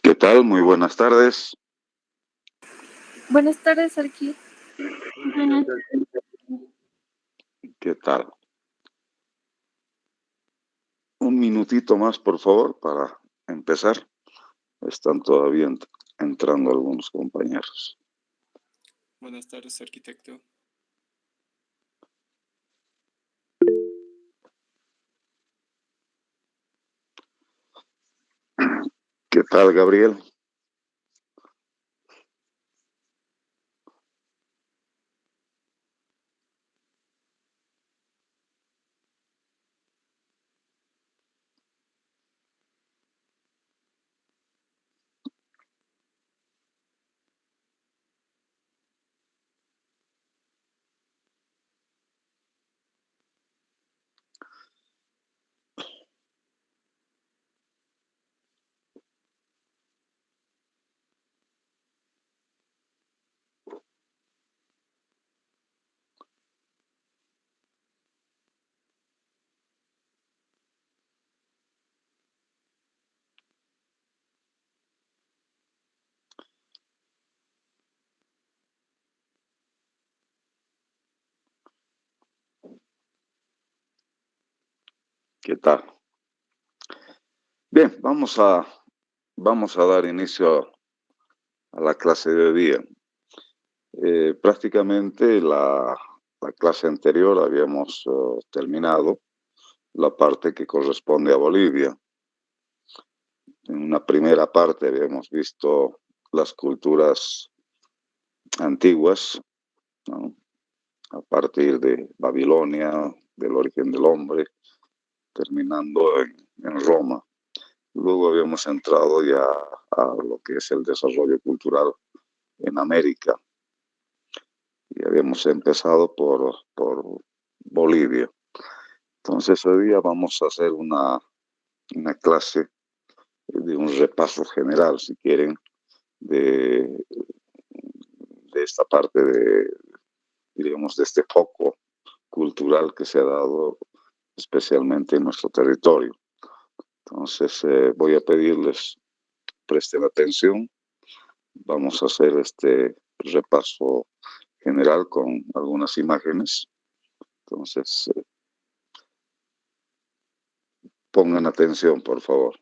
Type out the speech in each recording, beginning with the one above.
¿Qué tal? Muy buenas tardes. Buenas tardes, Arqui. ¿Qué tal? Un minutito más, por favor, para empezar. Están todavía entrando algunos compañeros. Buenas tardes, arquitecto. ¿Qué tal, Gabriel? ¿Qué tal? Bien, vamos a dar inicio a la clase de hoy día. Prácticamente la clase anterior habíamos terminado la parte que corresponde a Bolivia. En una primera parte habíamos visto las culturas antiguas, ¿no? A partir de Babilonia, del origen del hombre, terminando en Roma. Luego habíamos entrado ya a lo que es el desarrollo cultural en América y habíamos empezado por Bolivia. Entonces hoy día vamos a hacer una clase de un repaso general, si quieren, de esta parte digamos, de este foco cultural que se ha dado especialmente en nuestro territorio. Entonces voy a pedirles presten atención. Vamos a hacer este repaso general con algunas imágenes. Entonces pongan atención, por favor.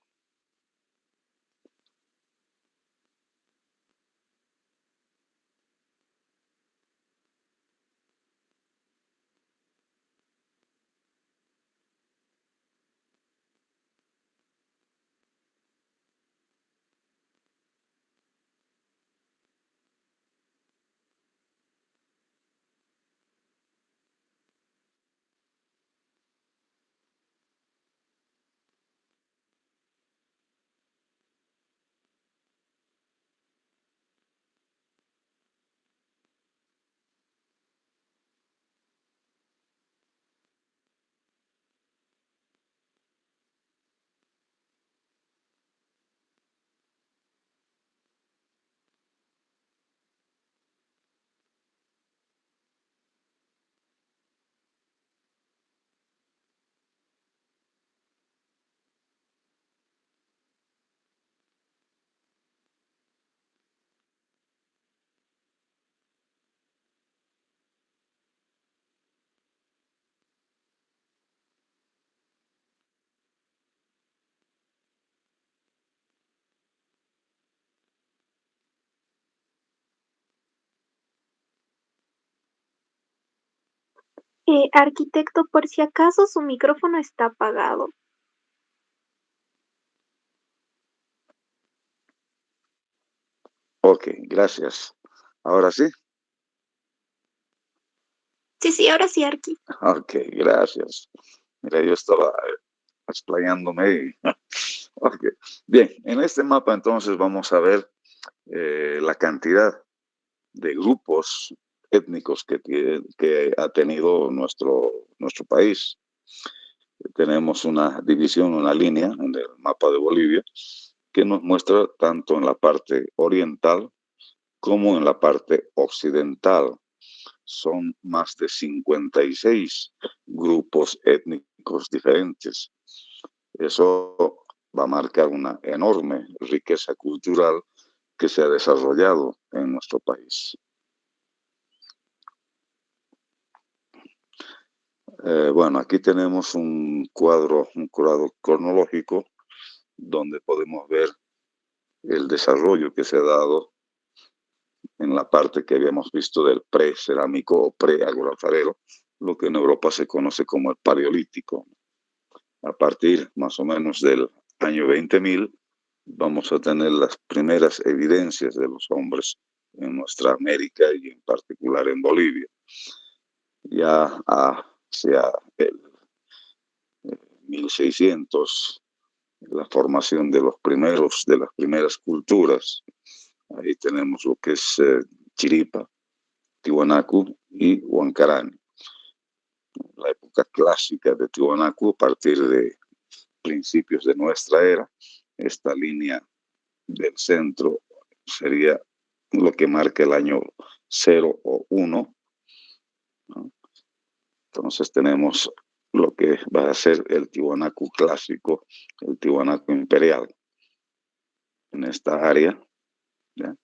Arquitecto, por si acaso su micrófono está apagado. Ok, gracias. ¿Ahora sí? Sí, ahora sí, Arqui. Ok, gracias. Mira, yo estaba explayándome y... Ok, bien, en este mapa entonces vamos a ver la cantidad de grupos étnicos que ha tenido nuestro país. Tenemos una división, una línea en el mapa de Bolivia que nos muestra tanto en la parte oriental como en la parte occidental. son más de 56 grupos étnicos diferentes. Eso va a marcar una enorme riqueza cultural que se ha desarrollado en nuestro país. Bueno, aquí tenemos un cuadro cronológico donde podemos ver el desarrollo que se ha dado en la parte que habíamos visto del precerámico o preagroalfarero, lo que en Europa se conoce como el paleolítico. A partir más o menos del año 20.000 vamos a tener las primeras evidencias de los hombres en nuestra América y en particular en Bolivia. Ya hacia el 1600, la formación de las primeras culturas. Ahí tenemos lo que es Chiripa, Tiwanaku y Huancarani. La época clásica de Tiwanaku, a partir de principios de nuestra era, esta línea del centro sería lo que marca el año 0 o 1, ¿no? Entonces tenemos lo que va a ser el Tiwanaku clásico, el Tiwanaku imperial en esta área, ¿ya?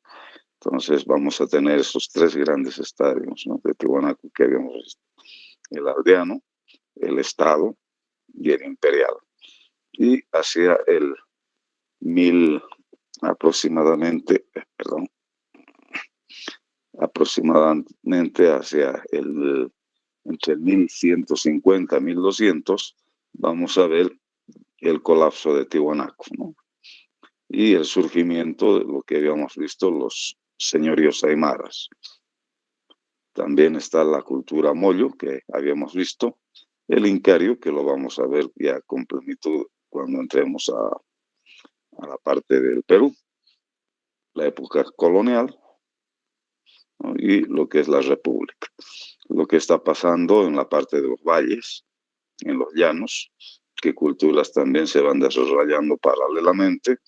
Entonces vamos a tener esos tres grandes estadios, ¿no?, de Tiwanaku que habíamos visto: el aldeano, el estado y el imperial. Y hacia el 1000 aproximadamente, aproximadamente hacia entre el 1150 y 1200, vamos a ver el colapso de Tiwanaku, ¿no?, y el surgimiento de lo que habíamos visto, los señoríos aymaras. También está la cultura moyo, que habíamos visto, el incario, que lo vamos a ver ya con plenitud cuando entremos a la parte del Perú, la época colonial, ¿no?, y lo que es la república. Lo que está pasando en la parte de los valles, en los llanos, que culturas también se van desarrollando paralelamente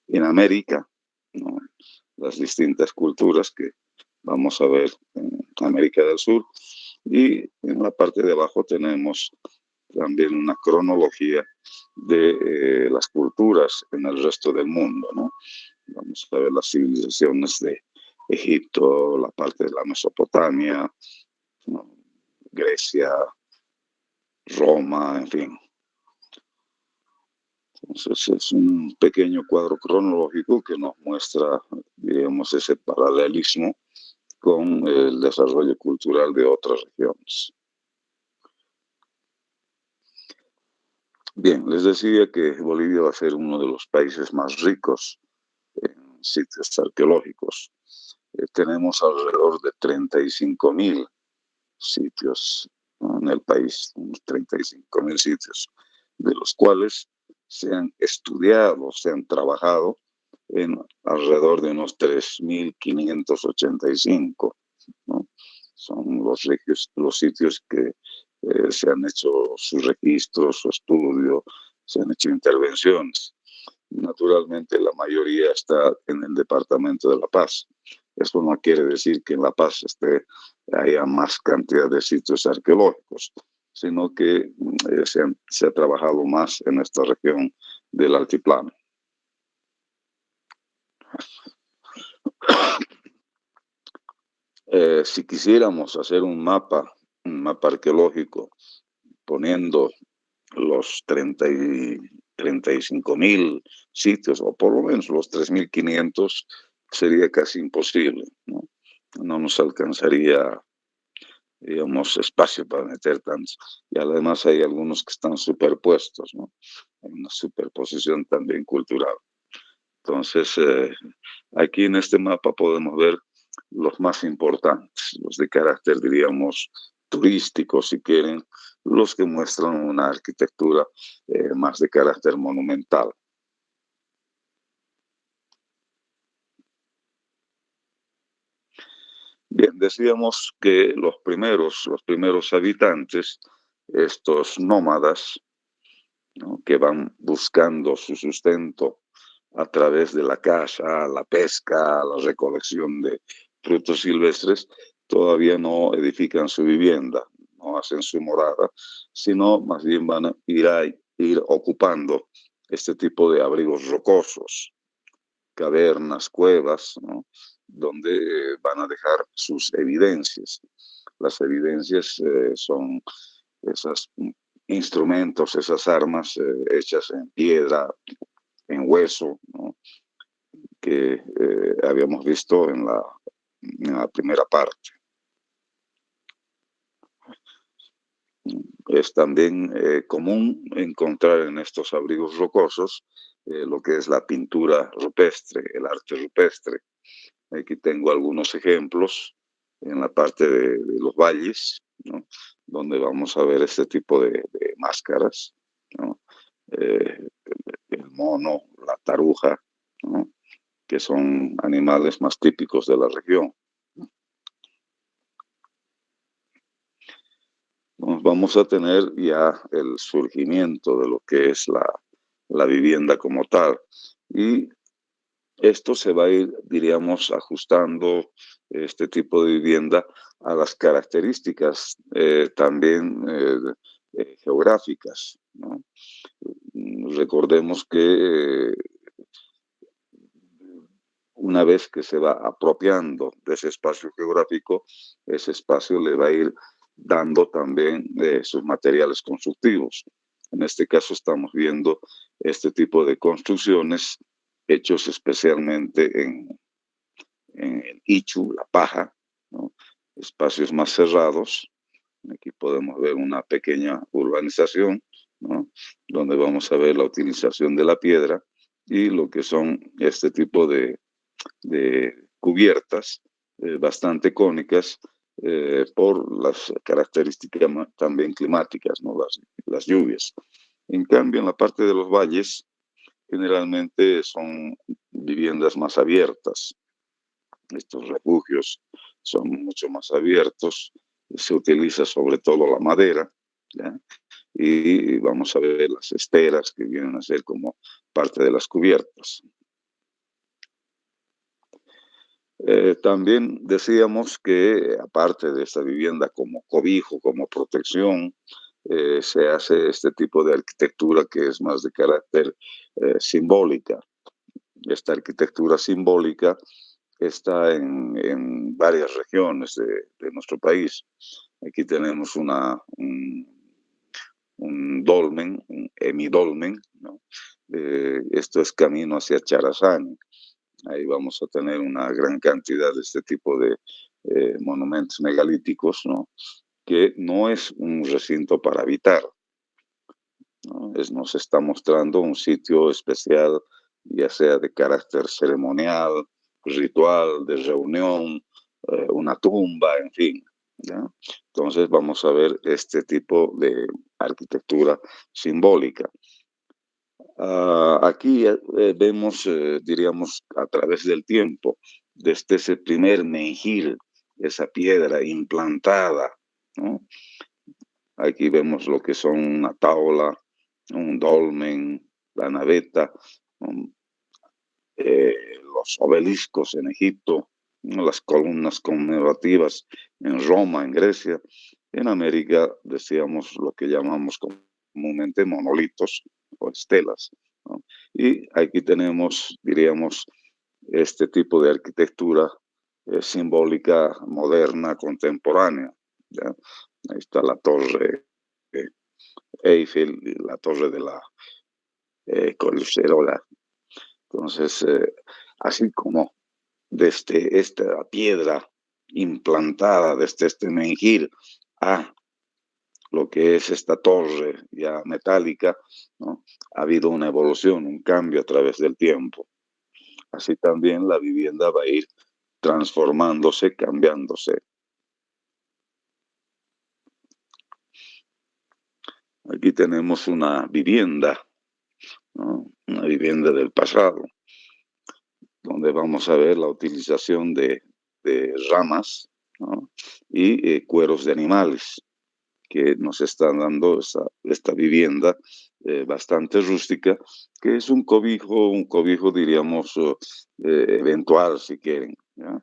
en América, ¿no?, las distintas culturas que vamos a ver en América del Sur. Y en la parte de abajo tenemos también una cronología de las culturas en el resto del mundo, ¿no? Vamos a ver las civilizaciones de Egipto, la parte de la Mesopotamia, ¿no?, Grecia, Roma, en fin. Entonces es un pequeño cuadro cronológico que nos muestra, digamos, ese paralelismo con el desarrollo cultural de otras regiones. Bien, les decía que Bolivia va a ser uno de los países más ricos en sitios arqueológicos. Tenemos alrededor de 35.000 sitios, ¿no?, en el país, unos 35.000 sitios, de los cuales se han estudiado, se han trabajado en alrededor de unos 3.585, ¿no? Son los sitios que se han hecho sus registros, su estudio, se han hecho intervenciones. Naturalmente, la mayoría está en el departamento de La Paz. Esto no quiere decir que en La Paz haya más cantidad de sitios arqueológicos, sino que se ha trabajado más en esta región del altiplano. Si quisiéramos hacer un mapa arqueológico poniendo los 35.000 sitios, o por lo menos los 3.500, sería casi imposible, ¿no? No nos alcanzaría, digamos, espacio para meter tantos. Y además hay algunos que están superpuestos, ¿no? Hay una superposición también cultural. Entonces, aquí en este mapa podemos ver los más importantes, los de carácter, diríamos, turístico, si quieren, los que muestran una arquitectura más de carácter monumental. Bien, decíamos que los primeros habitantes, estos nómadas, ¿no?, que van buscando su sustento a través de la caza, la pesca, la recolección de frutos silvestres, todavía no edifican su vivienda, no hacen su morada, sino más bien van a ir ocupando este tipo de abrigos rocosos, cavernas, cuevas, ¿no? Donde van a dejar sus evidencias. Las evidencias son esos instrumentos, esas armas hechas en piedra, en hueso, ¿no? Que habíamos visto en la primera parte. Es también común encontrar en estos abrigos rocosos lo que es la pintura rupestre, el arte rupestre. Aquí tengo algunos ejemplos en la parte de los valles, ¿no? Donde vamos a ver este tipo de máscaras, ¿no? El mono, la taruja, ¿no? Que son animales más típicos de la región. Vamos a tener ya el surgimiento de lo que es la vivienda como tal. Y esto se va a ir, diríamos, ajustando este tipo de vivienda a las características también geográficas, ¿no? Recordemos que una vez que se va apropiando de ese espacio geográfico, ese espacio le va a ir dando también sus materiales constructivos. En este caso estamos viendo este tipo de construcciones hechos especialmente en el ichu, la paja, ¿no? Espacios más cerrados. Aquí podemos ver una pequeña urbanización, ¿no? Donde vamos a ver la utilización de la piedra y lo que son este tipo de cubiertas bastante cónicas por las características también climáticas, ¿no? Las lluvias. En cambio, en la parte de los valles, generalmente son viviendas más abiertas. Estos refugios son mucho más abiertos, se utiliza sobre todo la madera, ¿ya? Y vamos a ver las esteras que vienen a ser como parte de las cubiertas. También decíamos que aparte de esta vivienda como cobijo, como protección, se hace este tipo de arquitectura que es más de carácter simbólica. Esta arquitectura simbólica está en varias regiones de nuestro país. Aquí tenemos un dolmen, un hemidolmen, ¿no? Esto es camino hacia Charazani. Ahí vamos a tener una gran cantidad de este tipo de monumentos megalíticos, ¿no? Que no es un recinto para habitar, ¿no? Nos está mostrando un sitio especial, ya sea de carácter ceremonial, ritual, de reunión, una tumba, en fin, ¿ya? Entonces vamos a ver este tipo de arquitectura simbólica. Aquí vemos, diríamos, a través del tiempo, desde ese primer menjil, esa piedra implantada, ¿no? Aquí vemos lo que son una tabla, un dolmen, la naveta, um, los obeliscos en Egipto, ¿no? Las columnas conmemorativas en Roma, en Grecia. En América decíamos lo que llamamos comúnmente monolitos o estelas, ¿no? Y aquí tenemos, diríamos, este tipo de arquitectura simbólica moderna, contemporánea, ¿ya? Ahí está la torre eh, Eiffel, la torre de la Colcerola. Entonces, así como desde esta piedra implantada, desde este menjir a lo que es esta torre ya metálica, ¿no? Ha habido una evolución, un cambio a través del tiempo. Así también la vivienda va a ir transformándose, cambiándose. Aquí tenemos una vivienda, ¿no? Una vivienda del pasado, donde vamos a ver la utilización de ramas, ¿no? Y cueros de animales que nos están dando esta vivienda bastante rústica, que es un cobijo diríamos, eventual, si quieren, ¿ya?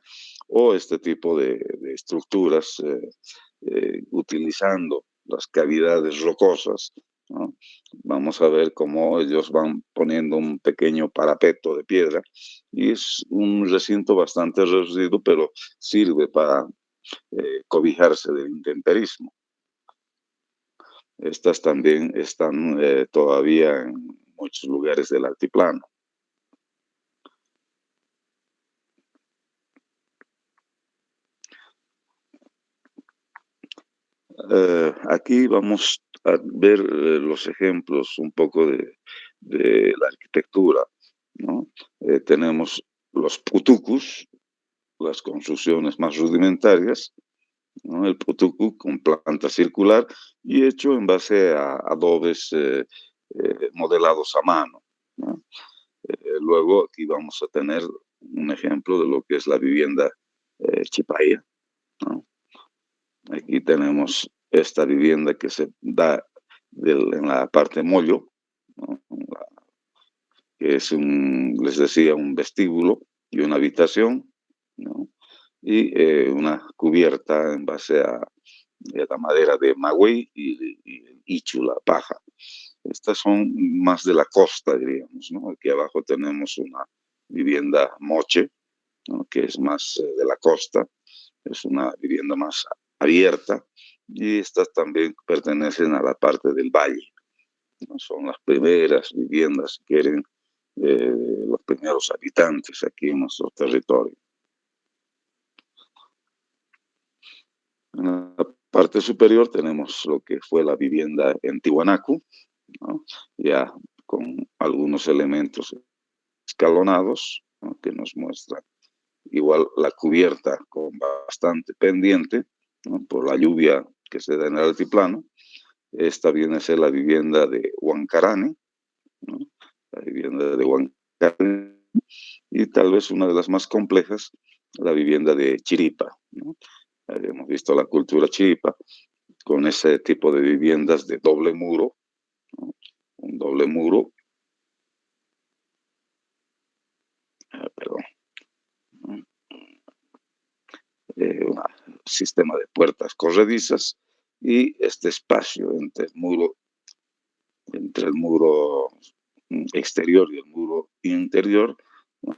O este tipo de estructuras utilizando las cavidades rocosas, ¿no? Vamos a ver cómo ellos van poniendo un pequeño parapeto de piedra y es un recinto bastante reducido, pero sirve para cobijarse del intemperismo. Estas también están todavía en muchos lugares del altiplano. Aquí vamos a ver los ejemplos un poco de la arquitectura, ¿no? Tenemos los putucus, las construcciones más rudimentarias, ¿no? El putucu con planta circular y hecho en base a adobes modelados a mano, ¿no? Luego aquí vamos a tener un ejemplo de lo que es la vivienda chipaya, ¿no? Aquí tenemos esta vivienda que se da en la parte mollo, ¿no? Que es les decía, un vestíbulo y una habitación, ¿no? Y una cubierta en base a la madera de magüey y ichu, la paja. Estas son más de la costa, diríamos, ¿no? Aquí abajo tenemos una vivienda moche, ¿no? Que es más de la costa, es una vivienda más abierta y estas también pertenecen a la parte del valle, ¿no? Son las primeras viviendas que quieren los primeros habitantes aquí en nuestro territorio. En la parte superior tenemos lo que fue la vivienda en Tiwanaku, ¿no? Ya con algunos elementos escalonados, ¿no? Que nos muestran igual la cubierta con bastante pendiente, ¿no? Por la lluvia que se da en el altiplano. Esta viene a ser la vivienda de Huancarane, ¿no? La vivienda de Huancarane, y tal vez una de las más complejas, la vivienda de Chiripa, ¿no? Hemos visto la cultura chiripa con ese tipo de viviendas de doble muro, ¿no? Un doble muro, perdón, ¿no? Un sistema de puertas corredizas y este espacio entre el muro exterior y el muro interior, ¿no?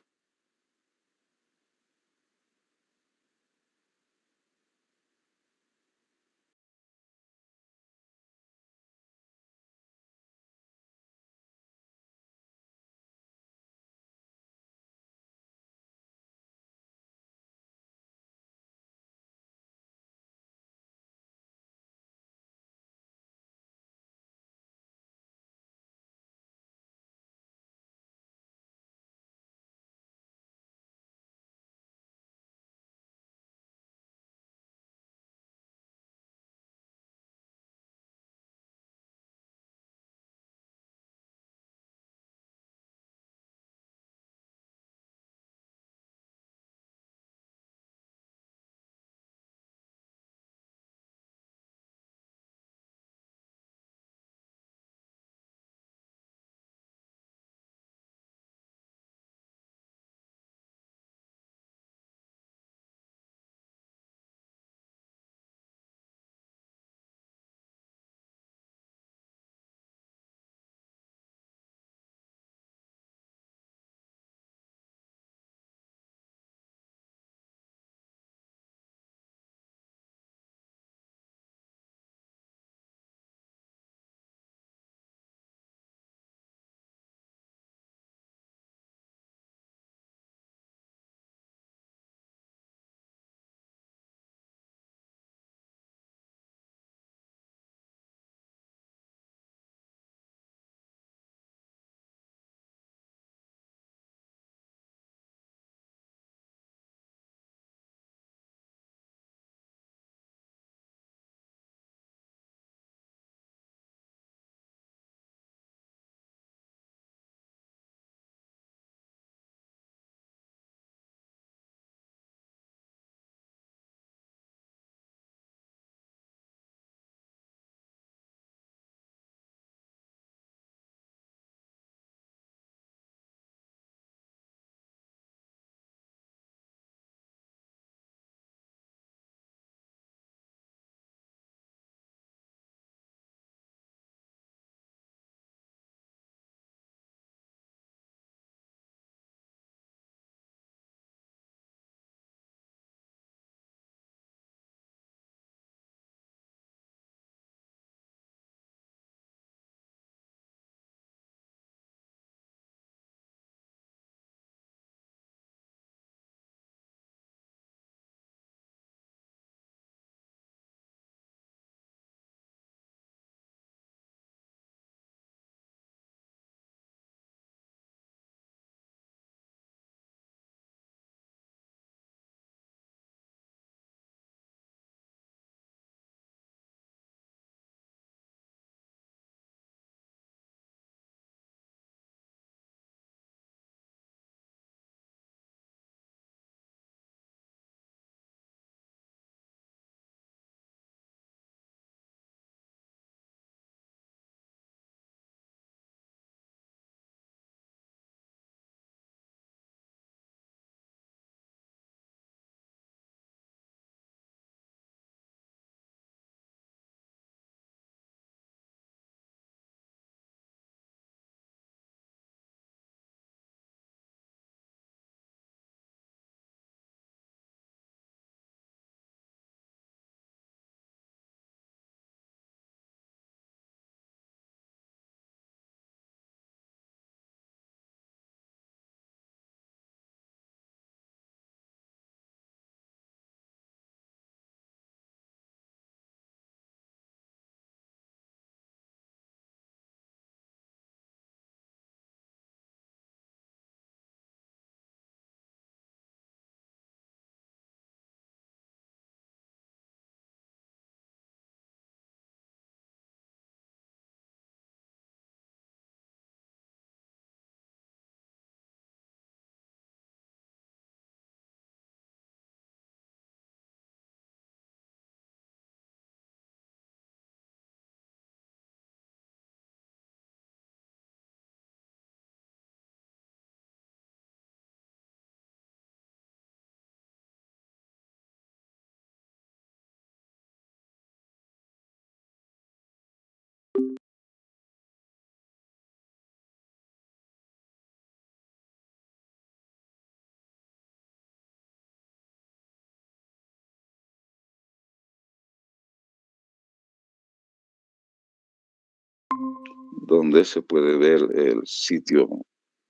donde se puede ver el sitio,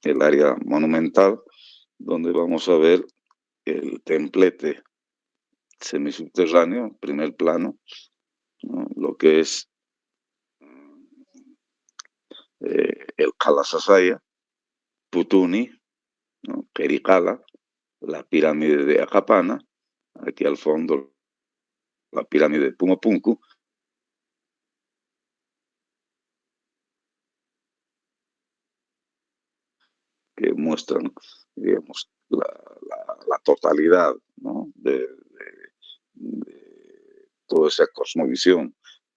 el área monumental, donde vamos a ver el templete semisubterráneo, primer plano, ¿no? Lo que es el Kalasasaya, Putuni, ¿no? Pericala, la pirámide de Acapana, aquí al fondo la pirámide de Pumapunku, que muestran, digamos, la totalidad, ¿no? de toda esa cosmovisión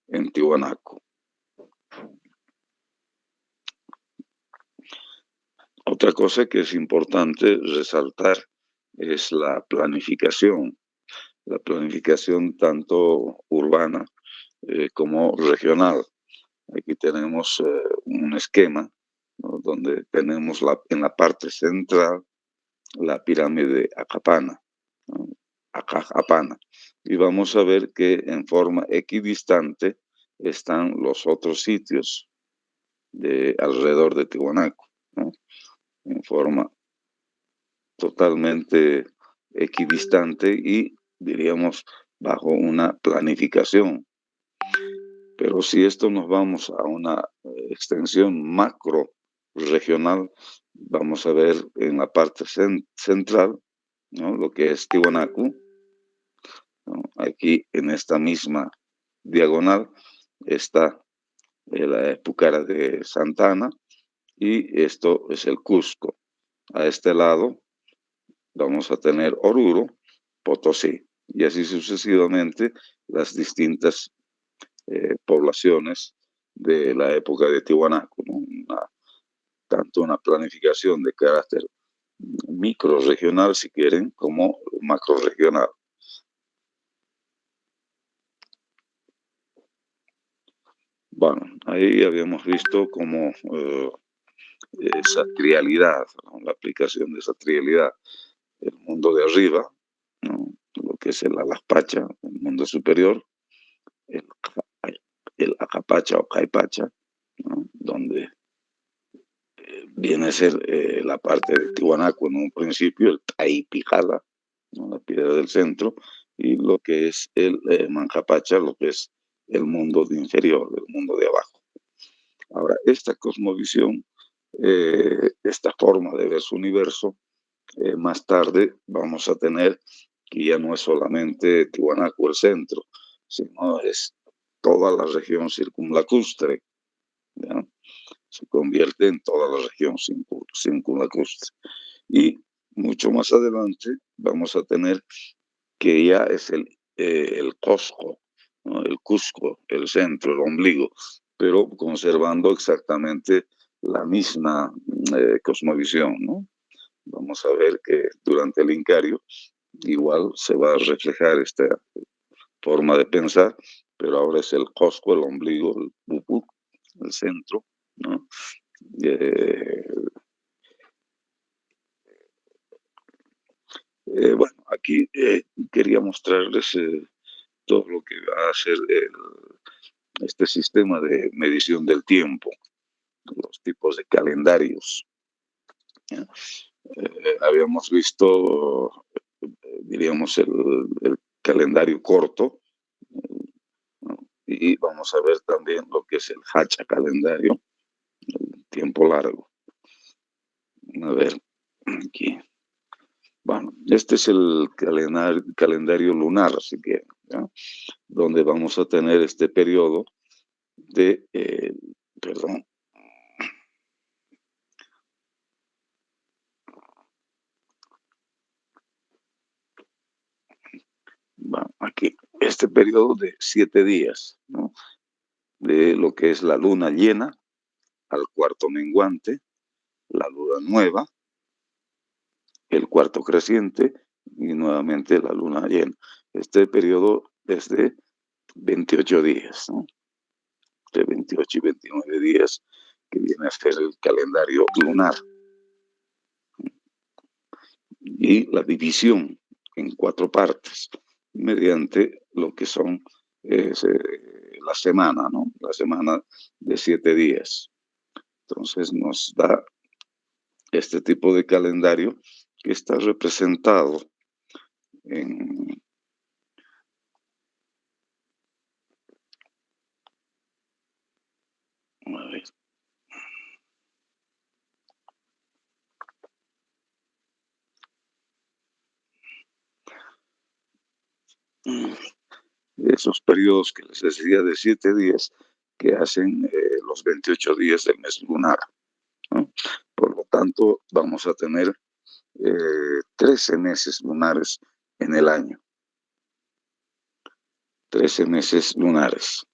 en Tiwanaku. Otra cosa que es importante resaltar es la planificación tanto urbana como regional. Aquí tenemos un esquema, ¿no? Donde tenemos en la parte central la pirámide de Acapana, ¿no? Acapana. Y vamos a ver que en forma equidistante están los otros sitios de alrededor de Tiwanaku, ¿no? En forma totalmente equidistante y, diríamos, bajo una planificación. Pero si esto nos vamos a una extensión macro regional, vamos a ver en la parte central, ¿no? Lo que es Tiwanaku, ¿no? Aquí en esta misma diagonal está la Pucara de Santa Ana y esto es el Cusco. A este lado vamos a tener Oruro, Potosí y así sucesivamente las distintas poblaciones de la época de Tiwanaku, ¿no? Tanto una planificación de carácter microrregional, si quieren, como macrorregional. Bueno, ahí habíamos visto cómo esa trialidad, ¿no? La aplicación de esa trialidad, el mundo de arriba, ¿no? Lo que es el Alaspacha, el mundo superior, el, el Acapacha o Caipacha, ¿no? Donde viene a ser la parte de Tiwanaku en un principio, el Taipijala, ¿no? La piedra del centro, y lo que es el Manjapacha, lo que es el mundo de inferior, el mundo de abajo. Ahora, esta cosmovisión, esta forma de ver su universo, más tarde vamos a tener que ya no es solamente Tiwanaku el centro, sino es toda la región circunlacustre, ¿ya? Se convierte en toda la región circunlacustre. Y mucho más adelante vamos a tener que ya es el Cusco, ¿no? El Cusco, el centro, el ombligo, pero conservando exactamente la misma cosmovisión, ¿no? Vamos a ver que durante el Incario igual se va a reflejar esta forma de pensar, pero ahora es el Cusco, el ombligo, el Pupu, el centro, ¿no? Eh, bueno, aquí quería mostrarles todo lo que va a ser este sistema de medición del tiempo, los tipos de calendarios, ¿ya? Habíamos visto, diríamos, el calendario corto, ¿no? Y vamos a ver también lo que es el hacha calendario, el tiempo largo. A ver, aquí. Bueno, este es el calendario lunar, así que, ¿ya? Donde vamos a tener este periodo de, perdón, bueno, aquí, este periodo de 7 días, ¿no? De lo que es la luna llena al cuarto menguante, la luna nueva, el cuarto creciente y nuevamente la luna llena. Este periodo es de 28 días, ¿no? De 28 y 29 días, que viene a ser el calendario lunar. Y la división en 4 partes, mediante lo que son la semana, ¿no? La semana de 7 días. Entonces nos da este tipo de calendario que está representado en, a ver, esos periodos que les decía de 7 días que hacen los 28 días del mes lunar, ¿no? Por lo tanto, vamos a tener 13 meses lunares en el año. 13 meses lunares.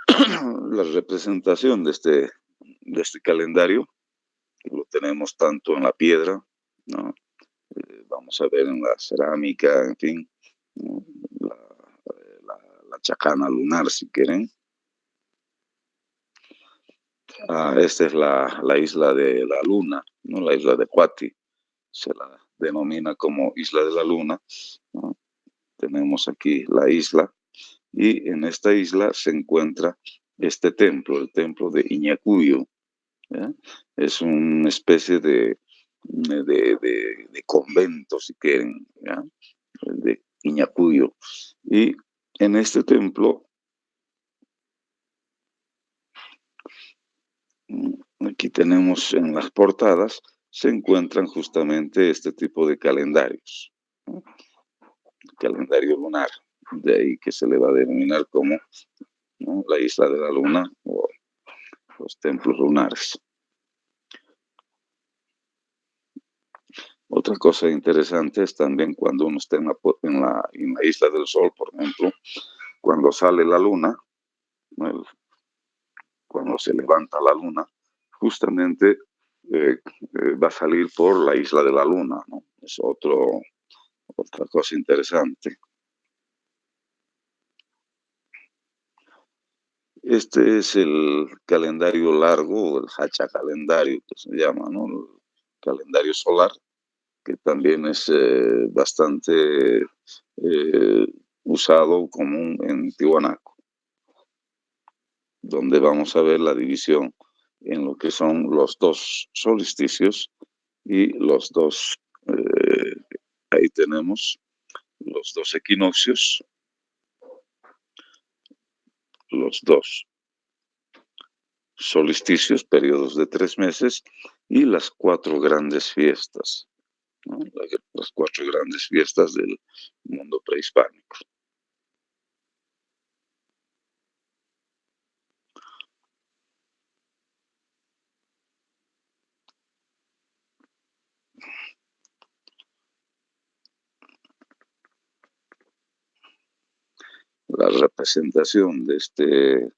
La representación de este calendario lo tenemos tanto en la piedra, ¿no? Vamos a ver en la cerámica, en fin, ¿no? la chacana lunar, si quieren. Esta es la isla de la luna, ¿no? La isla de Cuati, se la denomina como isla de la luna, ¿no? Tenemos aquí la isla y en esta isla se encuentra este templo, el templo de Iñacuyo, ¿ya? Es una especie de convento, si quieren, ¿ya? El de Iñacuyo. Y en este templo, aquí tenemos en las portadas, se encuentran justamente este tipo de calendarios, ¿no? Calendario lunar, de ahí que se le va a denominar como, ¿no?, la isla de la luna o los templos lunares. Otra cosa interesante es también cuando uno está en la isla del sol, por ejemplo, cuando sale la luna, ¿no?, cuando se levanta la luna, justamente va a salir por la isla de la luna, ¿no? Es otra cosa interesante. Este es el calendario largo, o el hacha calendario, que se llama, ¿no? El calendario solar, que también es bastante usado, común en Tiwanaku, donde vamos a ver la división en lo que son los dos solsticios y los dos, ahí tenemos los dos equinoccios, los dos solsticios, periodos de 3 meses, y las 4 grandes fiestas, ¿no? Las 4 grandes fiestas del mundo prehispánico. La representación de este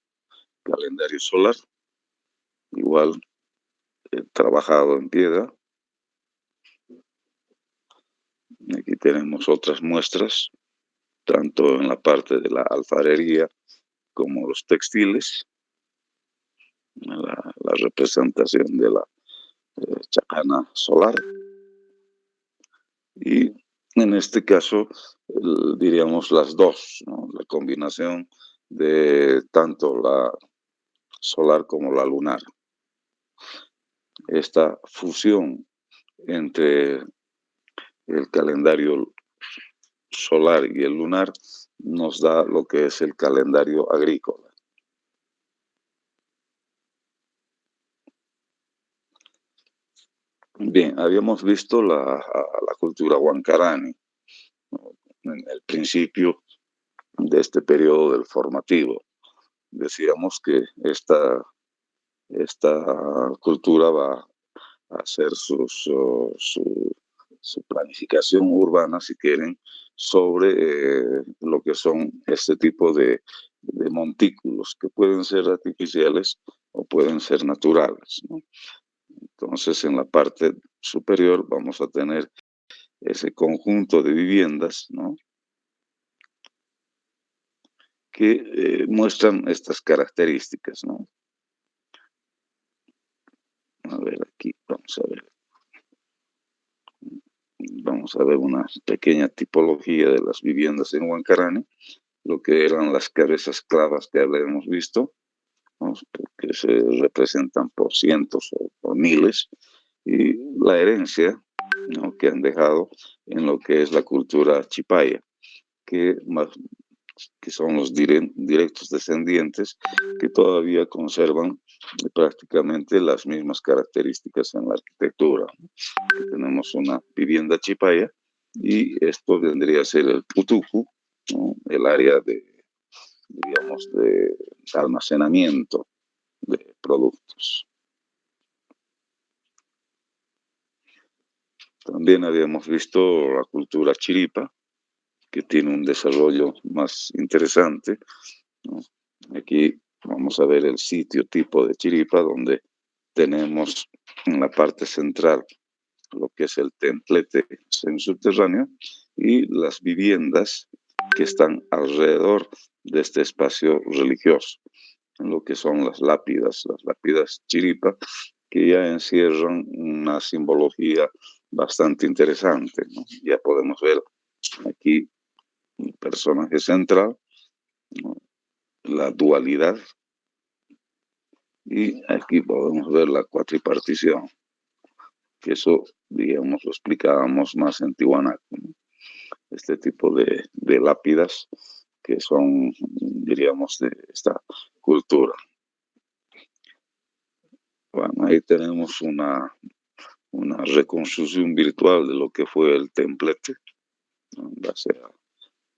calendario solar, igual trabajado en piedra. Aquí tenemos otras muestras, tanto en la parte de la alfarería como los textiles, la representación de la chacana solar. Y en este caso, diríamos las dos, ¿no?, la combinación de tanto la solar como la lunar. Esta fusión entre el calendario solar y el lunar nos da lo que es el calendario agrícola. Bien, habíamos visto la cultura huancarani, ¿no?, en el principio de este periodo del formativo. Decíamos que esta cultura va a hacer su planificación urbana, si quieren, sobre lo que son este tipo de montículos, que pueden ser artificiales o pueden ser naturales, ¿no? Entonces, en la parte superior vamos a tener ese conjunto de viviendas, ¿no?, que muestran estas características, ¿no? A ver, aquí vamos vamos a ver una pequeña tipología de las viviendas en Huancarani, lo que eran las cabezas clavas que habíamos visto, ¿no? Que se representan por cientos o por miles, y la herencia, ¿no?, que han dejado en lo que es la cultura chipaya, que son los directos descendientes que todavía conservan prácticamente las mismas características en la arquitectura, ¿no? Que tenemos una vivienda chipaya y esto vendría a ser el putucu, ¿no?, el área de, digamos, de almacenamiento de productos. También habíamos visto la cultura chiripa, que tiene un desarrollo más interesante, ¿no? Aquí vamos a ver el sitio tipo de chiripa, donde tenemos en la parte central lo que es el templete subterráneo y las viviendas que están alrededor de este espacio religioso, lo que son las lápidas chiripa, que ya encierran una simbología bastante interesante, ¿no? Ya podemos ver aquí un personaje central, ¿no?, la dualidad, y aquí podemos ver la cuatripartición, que eso, digamos, lo explicábamos más en Tiwanaku, ¿no? Este tipo de lápidas que son, diríamos, de esta cultura. Bueno, ahí tenemos una reconstrucción virtual de lo que fue el templete, ¿no?, en base a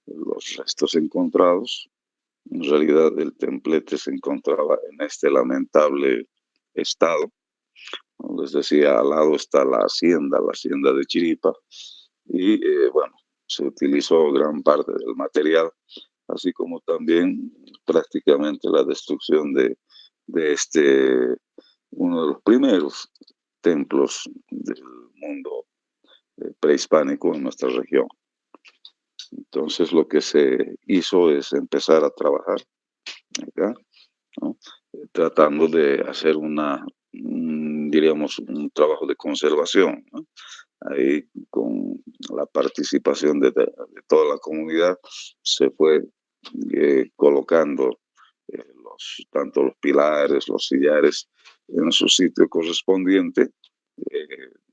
los restos encontrados. En realidad el templete se encontraba en este lamentable estado. Como les decía, al lado está la hacienda de Chiripa, y bueno, se utilizó gran parte del material, así como también prácticamente la destrucción de uno de los primeros templos del mundo prehispánico en nuestra región. Entonces lo que se hizo es empezar a trabajar acá, ¿no?, tratando de hacer diríamos, un trabajo de conservación, ¿no? Ahí, con la participación de toda la comunidad, se fue colocando tanto los pilares, los sillares en su sitio correspondiente,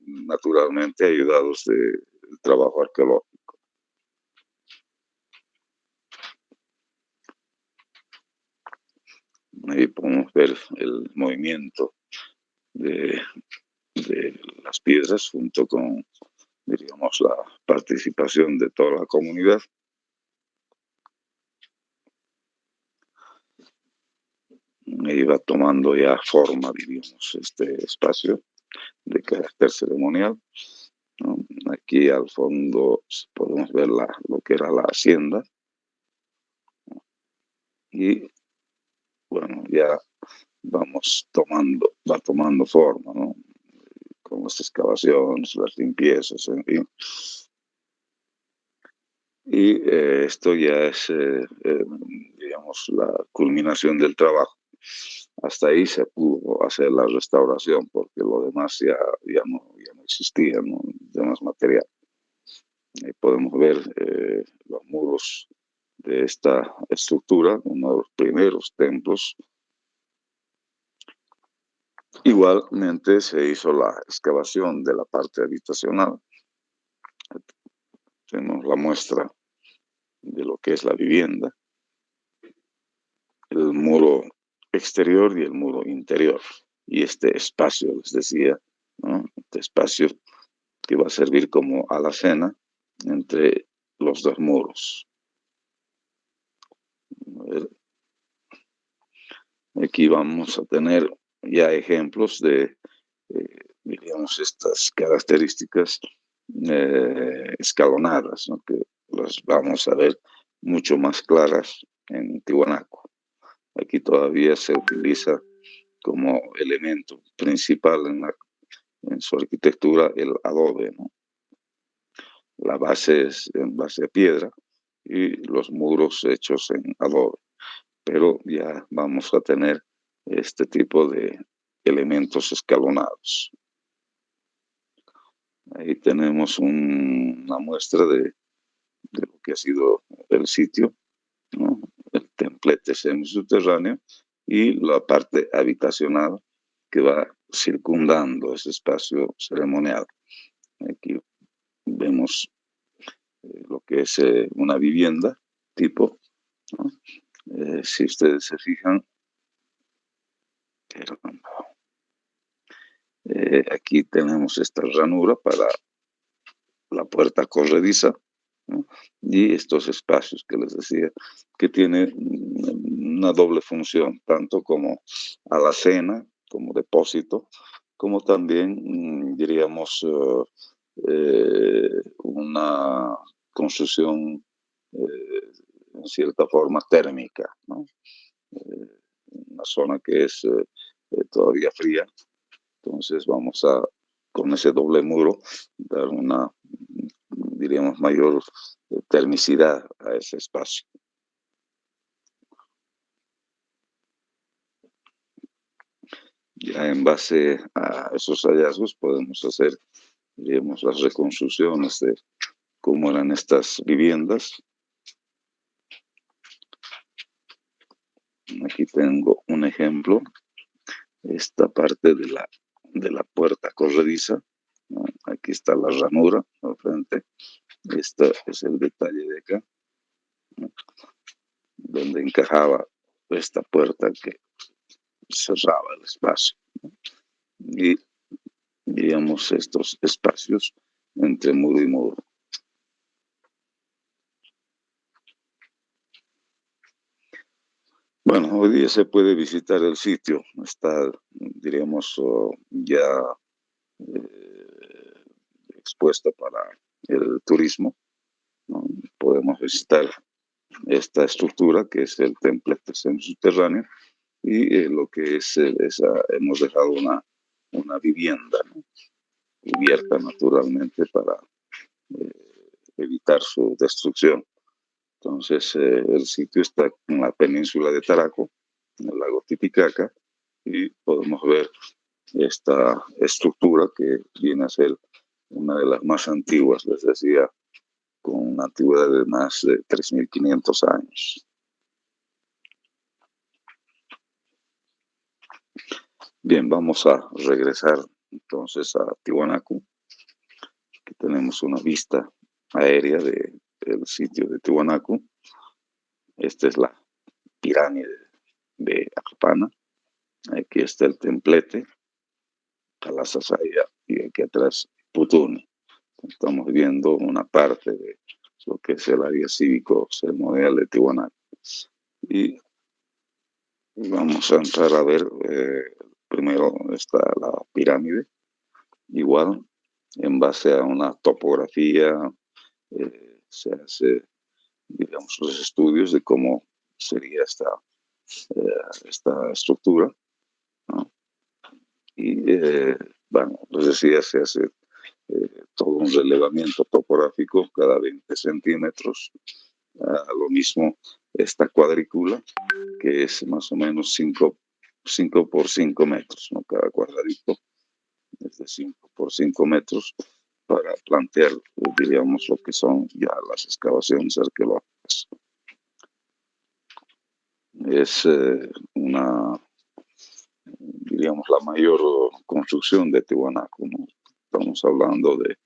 naturalmente ayudados del trabajo arqueológico. Ahí podemos ver el movimiento de las piedras junto con, diríamos, la participación de toda la comunidad. Ahí va tomando ya forma, diríamos, este espacio de carácter ceremonial, ¿no? Aquí al fondo podemos ver lo que era la hacienda, y bueno, ya va tomando forma, ¿no?, con las excavaciones, las limpiezas, en fin. Y esto ya es, digamos, la culminación del trabajo. Hasta ahí se pudo hacer la restauración, porque lo demás ya no existía, ¿no?, demás material. Ahí podemos ver los muros de esta estructura, uno de los primeros templos. Igualmente se hizo la excavación de la parte habitacional. Tenemos la muestra de lo que es la vivienda, el muro exterior y el muro interior. Y este espacio, les decía, ¿no?, este espacio que va a servir como alacena entre los dos muros. Aquí vamos a tener ya ejemplos de, diríamos, estas características escalonadas, ¿no?, que las vamos a ver mucho más claras en Tiwanaku. Aquí todavía se utiliza como elemento principal en su arquitectura el adobe, ¿no? La base es en base de piedra y los muros hechos en adobe, pero ya vamos a tener este tipo de elementos escalonados. Ahí tenemos una muestra de lo que ha sido el sitio, ¿no? El templete semisubterráneo y la parte habitacional que va circundando ese espacio ceremonial. Aquí vemos lo que es una vivienda tipo, ¿no? Si ustedes se fijan, aquí tenemos esta ranura para la puerta corrediza, ¿no? Y estos espacios que les decía, que tiene una doble función, tanto como alacena, como depósito, como también, diríamos, una construcción en cierta forma térmica, ¿no? Una zona que es todavía fría, entonces vamos a, con ese doble muro, dar una, diríamos, mayor termicidad a ese espacio. Ya en base a esos hallazgos podemos hacer, digamos, las reconstrucciones de cómo eran estas viviendas. Aquí tengo un ejemplo, esta parte de la puerta corrediza, ¿no? Aquí está la ranura al frente, este es el detalle de acá, ¿no? Donde encajaba esta puerta que cerraba el espacio, ¿no? Y digamos estos espacios entre muro y muro. Bueno, hoy día se puede visitar el sitio, está, diríamos, ya expuesto para el turismo, ¿no? Podemos visitar esta estructura que es el templete subterráneo y lo que es hemos dejado una vivienda, ¿no? Cubierta naturalmente para evitar su destrucción. Entonces, el sitio está en la península de Taraco, en el lago Titicaca, y podemos ver esta estructura que viene a ser una de las más antiguas, les decía, con una antigüedad de más de 3.500 años. Bien, vamos a regresar entonces a Tiwanaku. Aquí tenemos una vista aérea del sitio de Tiwanaku. Esta es la pirámide de Acapana. Aquí está el templete, Calasasaya, y aquí atrás Putuni. Estamos viendo una parte de lo que es el área cívico ceremonial de Tiwanaku. Y vamos a entrar a ver, primero está la pirámide, igual, en base a una topografía, se hace, digamos, los estudios de cómo sería esta estructura, ¿no? Y, bueno, les decía, se hace todo un relevamiento topográfico cada 20 centímetros. Lo mismo esta cuadrícula, que es más o menos 5 por 5 metros, ¿no? Cada cuadradito es de 5 por 5 metros para plantear, diríamos, lo que son ya las excavaciones arqueológicas. Es diríamos, la mayor construcción de Tiwanaku, ¿no? Estamos hablando de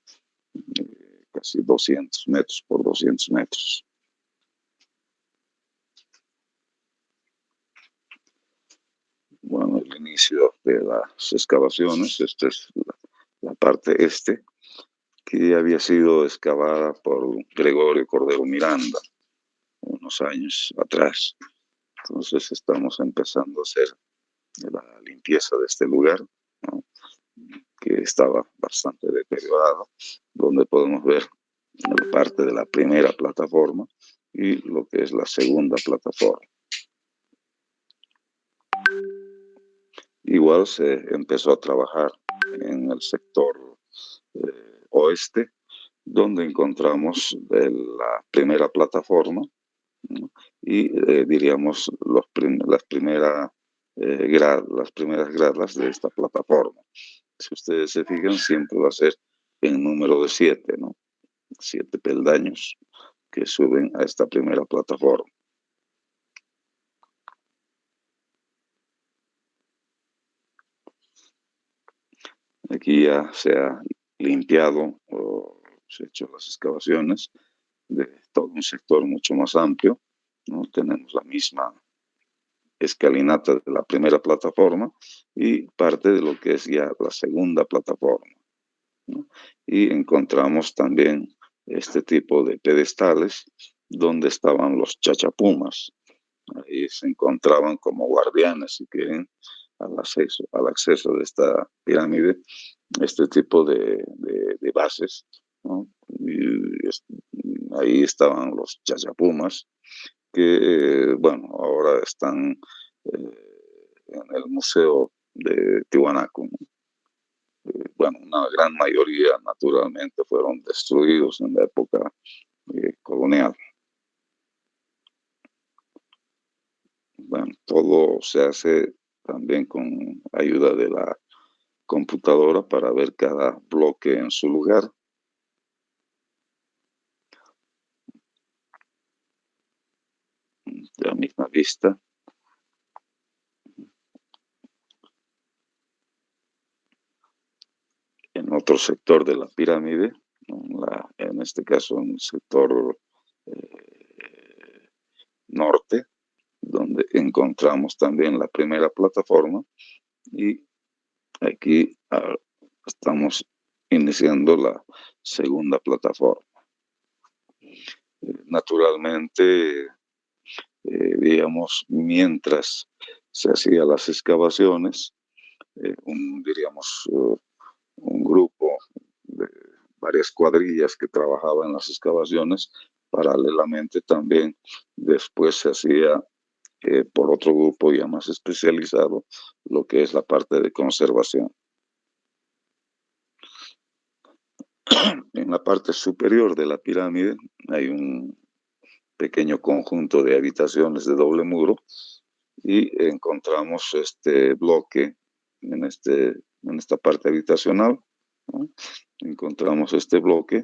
casi 200 metros por 200 metros. Bueno, el inicio de las excavaciones, esta es la parte este, que había sido excavada por Gregorio Cordero Miranda unos años atrás. Entonces estamos empezando a hacer la limpieza de este lugar, ¿no? Que estaba bastante deteriorado, donde podemos ver la parte de la primera plataforma y lo que es la segunda plataforma. Igual se empezó a trabajar en el sector oeste, donde encontramos la primera plataforma, ¿no? Y diríamos las primeras gradas de esta plataforma. Si ustedes se fijan, siempre va a ser en número de 7, ¿no? 7 peldaños que suben a esta primera plataforma. Aquí ya se ha limpiado o se ha hecho las excavaciones de todo un sector mucho más amplio, ¿no? Tenemos la misma escalinata de la primera plataforma y parte de lo que es ya la segunda plataforma, ¿no? Y encontramos también este tipo de pedestales donde estaban los chachapumas. Ahí se encontraban como guardianes, si quieren, al acceso de esta pirámide, este tipo de bases, ¿no? Ahí estaban los chachapumas, que, bueno, ahora están en el Museo de Tiwanaku. Bueno, una gran mayoría, naturalmente, fueron destruidos en la época colonial. Bueno, todo se hace también con ayuda de la computadora para ver cada bloque en su lugar. De la misma vista. En otro sector de la pirámide, en este caso en el sector norte, donde encontramos también la primera plataforma, y aquí estamos iniciando la segunda plataforma. Naturalmente, digamos, mientras se hacían las excavaciones, diríamos, un grupo de varias cuadrillas que trabajaban en las excavaciones. Paralelamente también después se hacía por otro grupo ya más especializado lo que es la parte de conservación. En la parte superior de la pirámide hay un pequeño conjunto de habitaciones de doble muro y encontramos este bloque en esta parte habitacional, ¿no? Encontramos este bloque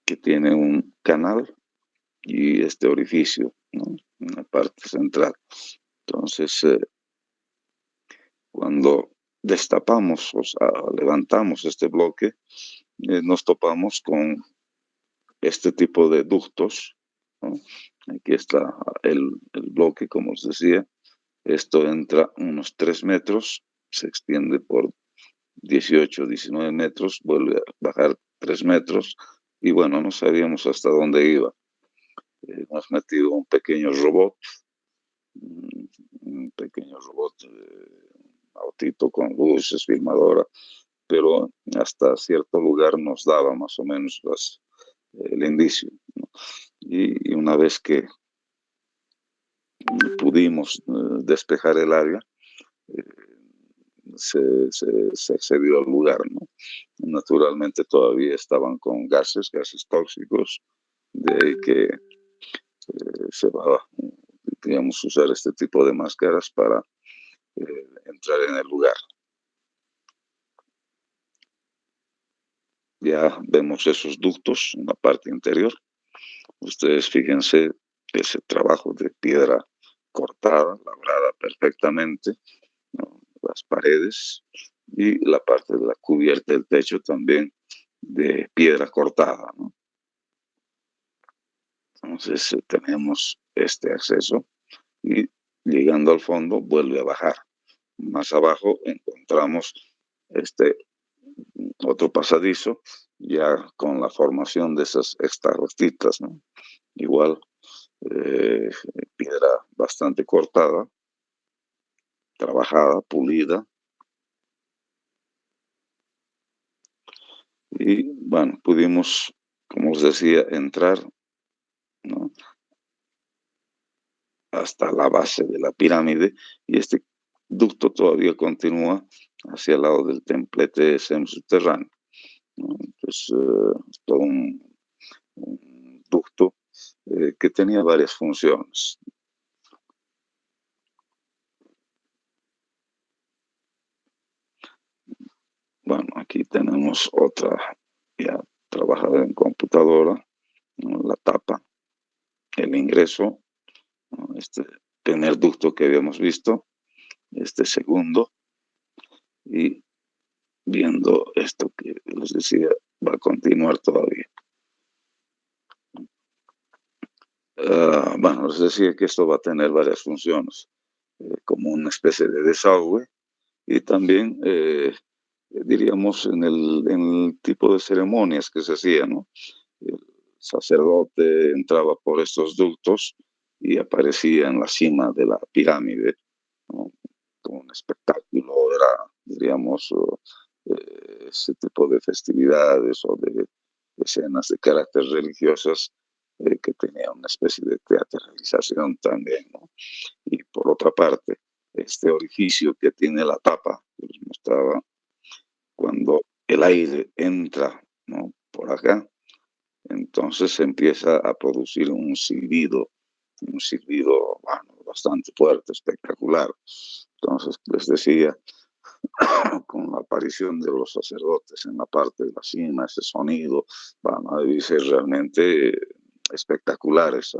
que tiene un canal y este orificio, ¿no? En la parte central. Entonces, cuando destapamos, o sea, levantamos este bloque, nos topamos con este tipo de ductos, ¿no? Aquí está el bloque, como os decía. Esto entra unos 3 metros, se extiende por 18, 19 metros, vuelve a bajar 3 metros y bueno, no sabíamos hasta dónde iba. Hemos metido un pequeño robot, autito con luces, filmadora, pero hasta cierto lugar nos daba más o menos el indicio, ¿no? Y una vez que pudimos despejar el área, se accedió al lugar, ¿no? Naturalmente todavía estaban con gases tóxicos, de ahí que se va, digamos, usar este tipo de máscaras para entrar en el lugar. Ya vemos esos ductos en la parte interior. Ustedes fíjense ese trabajo de piedra cortada, labrada perfectamente, ¿no? Las paredes y la parte de la cubierta del techo también de piedra cortada, ¿no? Entonces tenemos este acceso y llegando al fondo vuelve a bajar. Más abajo encontramos este otro pasadizo ya con la formación de esas estalactitas, ¿no? Igual piedra bastante cortada, trabajada, pulida. Y bueno, pudimos, como os decía, entrar, ¿no? Hasta la base de la pirámide y este ducto todavía continúa hacia el lado del templete subterráneo, ¿no? Entonces, todo un ducto que tenía varias funciones. Bueno, Aquí tenemos otra ya trabajada en computadora, ¿no? La tapa, el ingreso, ¿no? Este primer ducto que habíamos visto, este segundo, y viendo esto que les decía, va a continuar todavía. Bueno, les decía que esto va a tener varias funciones, como una especie de desagüe y también, diríamos, en el tipo de ceremonias que se hacían, ¿no? El sacerdote entraba por estos ductos y aparecía en la cima de la pirámide, ¿no? Como un espectáculo, era, diríamos, ese tipo de festividades o de escenas de carácter religiosas que tenía una especie de teatralización también, ¿no? Y por otra parte, este orificio que tiene la tapa, que les mostraba, cuando el aire entra, ¿no? Por acá, entonces se empieza a producir un silbido, bueno, bastante fuerte, espectacular. Entonces, les decía, con la aparición de los sacerdotes en la parte de la cima, ese sonido, bueno, dice realmente espectacular ese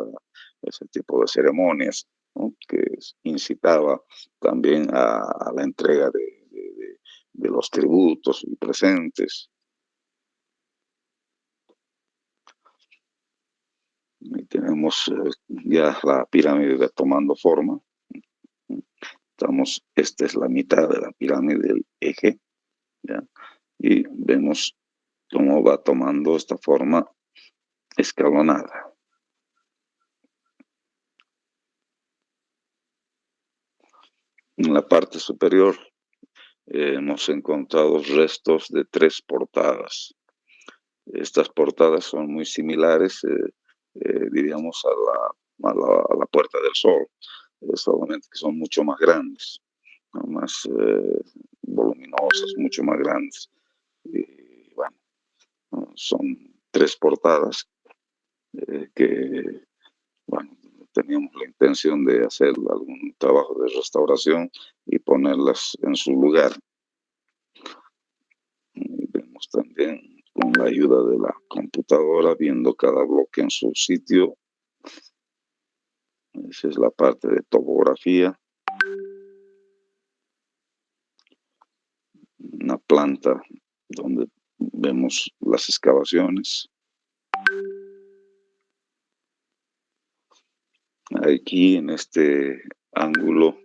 tipo de ceremonias, ¿no? Que incitaba también a la entrega de los tributos y presentes. Y tenemos ya la pirámide tomando forma. Esta es la mitad de la pirámide del eje, ¿ya? Y vemos cómo va tomando esta forma escalonada. En la parte superior hemos encontrado restos de 3 portadas. Estas portadas son muy similares, diríamos, a la Puerta del Sol, solamente que son mucho más grandes, ¿no? Más voluminosas, mucho más grandes. Y bueno, ¿no? Son 3 portadas que, bueno, teníamos la intención de hacer algún trabajo de restauración y ponerlas en su lugar. Y vemos también con la ayuda de la computadora, viendo cada bloque en su sitio. Esa es la parte de topografía. Una planta donde vemos las excavaciones. Aquí en este ángulo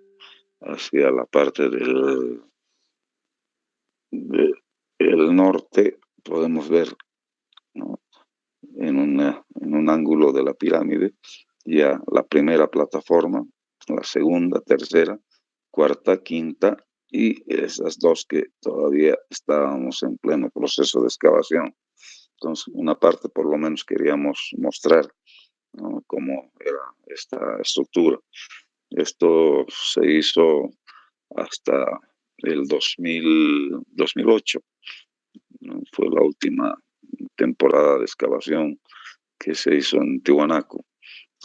hacia la parte del norte podemos ver, ¿no? En un ángulo de la pirámide ya la primera plataforma, la segunda, tercera, cuarta, quinta y esas 2 que todavía estábamos en pleno proceso de excavación. Entonces, una parte por lo menos queríamos mostrar, ¿no? Cómo era esta estructura. Esto se hizo hasta el 2008, ¿no? Fue la última temporada de excavación que se hizo en Tiwanaku.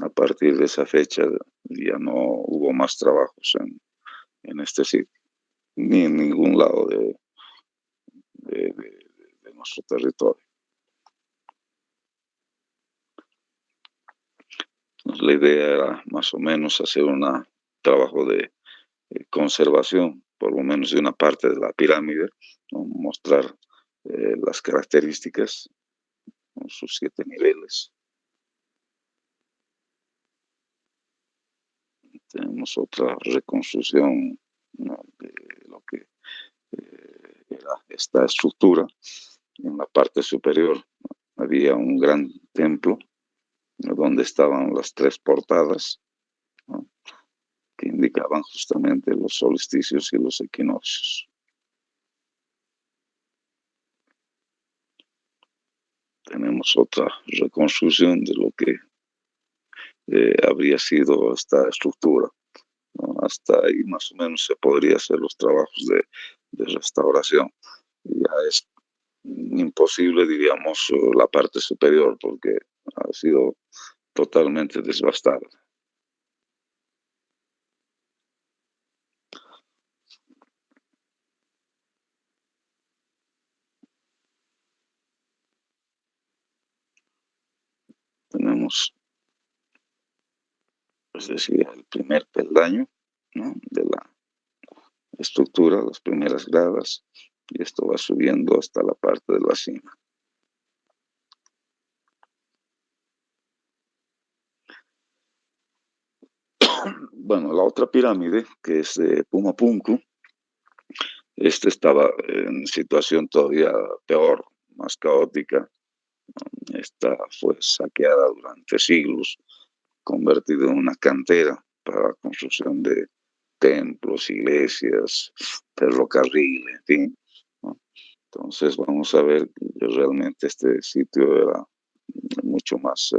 A partir de esa fecha ya no hubo más trabajos en este sitio, ni en ningún lado de nuestro territorio. Entonces, la idea era más o menos hacer un trabajo de conservación, por lo menos de una parte de la pirámide, ¿no? Mostrar las características, ¿no? Sus 7 niveles. Tenemos otra reconstrucción, ¿no? De lo que era esta estructura. En la parte superior, ¿no? Había un gran templo, ¿no? Donde estaban las 3 portadas, ¿no? Que indicaban justamente los solsticios y los equinoccios. Tenemos otra reconstrucción de lo que habría sido esta estructura, ¿no? Hasta ahí más o menos se podría hacer los trabajos de restauración. Ya es imposible, diríamos, la parte superior porque ha sido totalmente devastada. tenemos, es decir, el primer peldaño, ¿no?, de la estructura, las primeras gradas, y esto va subiendo hasta la parte de la cima. Bueno, la otra pirámide, que es de Pumapunku, estaba en situación todavía peor, más caótica. Esta fue saqueada durante siglos, convertida en una cantera para la construcción de templos, iglesias, ferrocarril, en fin, ¿no? Entonces vamos a ver que realmente este sitio era mucho más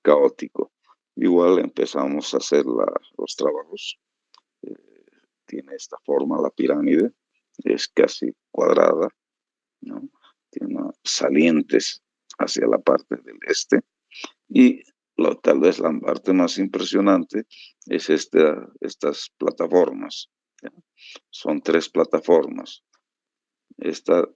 caótico. Igual empezamos a hacer los trabajos. Tiene esta forma la pirámide, es casi cuadrada, ¿no? Tiene salientes hacia la parte del este, y tal vez la parte más impresionante es estas plataformas, ¿ya? Son 3 plataformas. Esta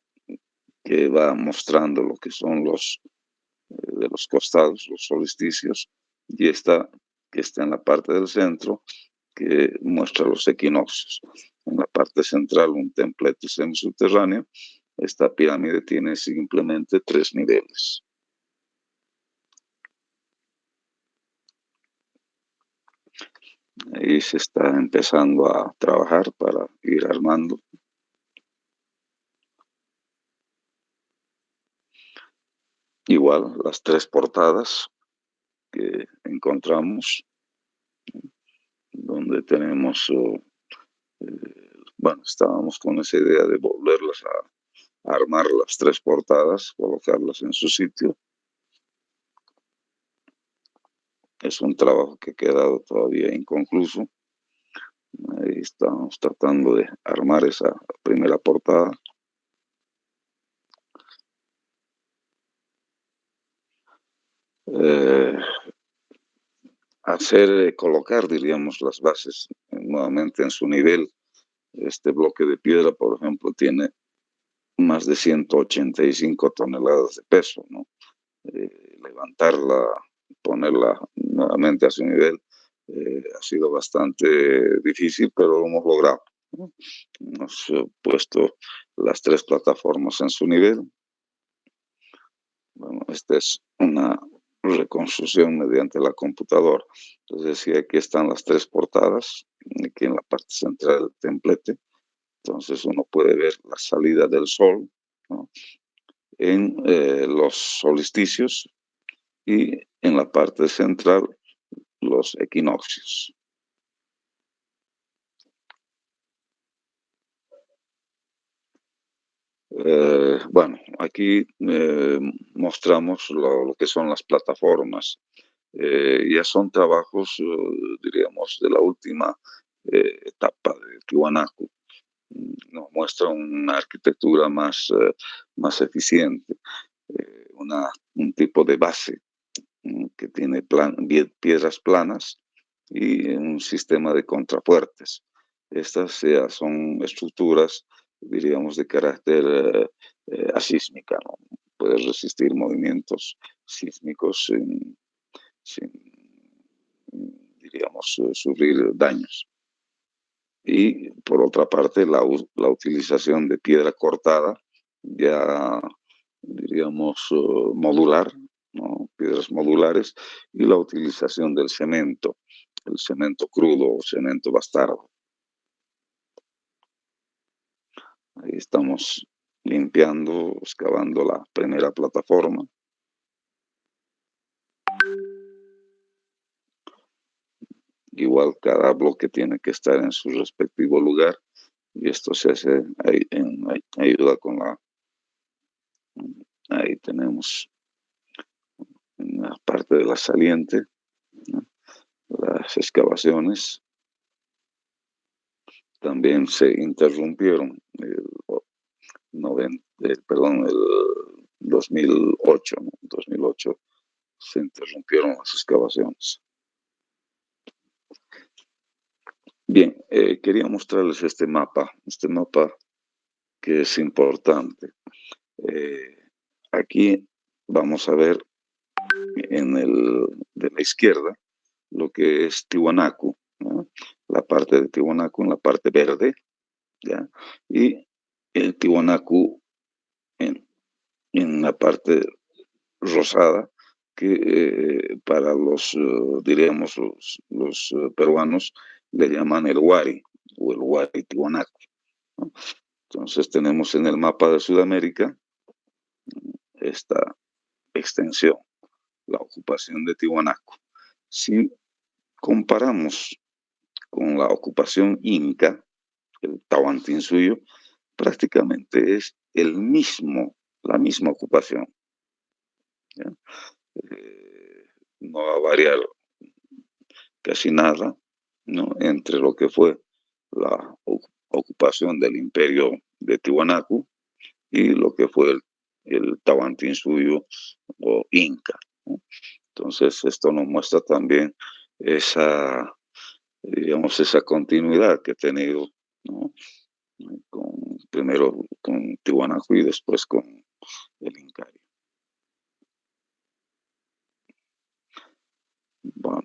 que va mostrando lo que son de los costados, los solsticios, y esta que está en la parte del centro, que muestra los equinoccios. En la parte central, un templete semisubterráneo. Esta pirámide tiene simplemente 3 niveles. Ahí se está empezando a trabajar para ir armando. Igual, las 3 portadas que encontramos, donde tenemos, bueno, estábamos con esa idea de volverlas a armar las 3 portadas, colocarlas en su sitio. Es un trabajo que ha quedado todavía inconcluso. Ahí estamos tratando de armar esa primera portada. Colocar, diríamos, las bases nuevamente en su nivel. Este bloque de piedra, por ejemplo, tiene más de 185 toneladas de peso, ¿no? Levantarla, ponerla nuevamente a su nivel, ha sido bastante difícil, pero lo hemos logrado, ¿no? Hemos puesto las 3 plataformas en su nivel. Bueno, esta es una reconstrucción mediante la computadora. Entonces, sí, aquí están las 3 portadas, aquí en la parte central del templete. Entonces uno puede ver la salida del sol, ¿no?, en los solsticios, y en la parte central los equinoccios. Bueno, aquí mostramos lo que son las plataformas. Ya son trabajos, diríamos, de la última etapa de Tiwanaku. Nos muestra una arquitectura más eficiente, un tipo de base que tiene piedras planas y un sistema de contrafuertes. Estas ya son estructuras, diríamos, de carácter asísmica, ¿no? Puede resistir movimientos sísmicos sin, diríamos, sufrir daños. Y por otra parte, la utilización de piedra cortada, ya diríamos modular, ¿no?, piedras modulares, y la utilización del cemento, el cemento crudo o cemento bastardo. Ahí estamos limpiando, excavando la primera plataforma. Igual cada bloque tiene que estar en su respectivo lugar, y esto se hace en ayuda con ahí tenemos en la parte de la saliente, ¿no?, las excavaciones. También se interrumpieron el 2008, ¿no? 2008 se interrumpieron las excavaciones. Bien, quería mostrarles este mapa que es importante. Aquí vamos a ver de la izquierda lo que es Tiwanaku, ¿no? La parte de Tiwanaku en la parte verde, ¿ya? Y el Tiwanaku en la parte rosada, que para diríamos, peruanos le llaman el Huari o el Huari Tiwanaku, ¿no? Entonces tenemos en el mapa de Sudamérica esta extensión, la ocupación de Tiwanaku. Si comparamos con la ocupación inca, el Tahuantinsuyo, prácticamente es la misma ocupación, ¿ya? No va a variar casi nada, ¿no? Entre lo que fue la ocupación del imperio de Tiwanaku y lo que fue el Tahuantinsuyo o Inca, ¿no? Entonces, esto nos muestra también esa, digamos, esa continuidad que ha tenido, ¿no? Primero con Tiwanaku y después con el Incario. Bueno,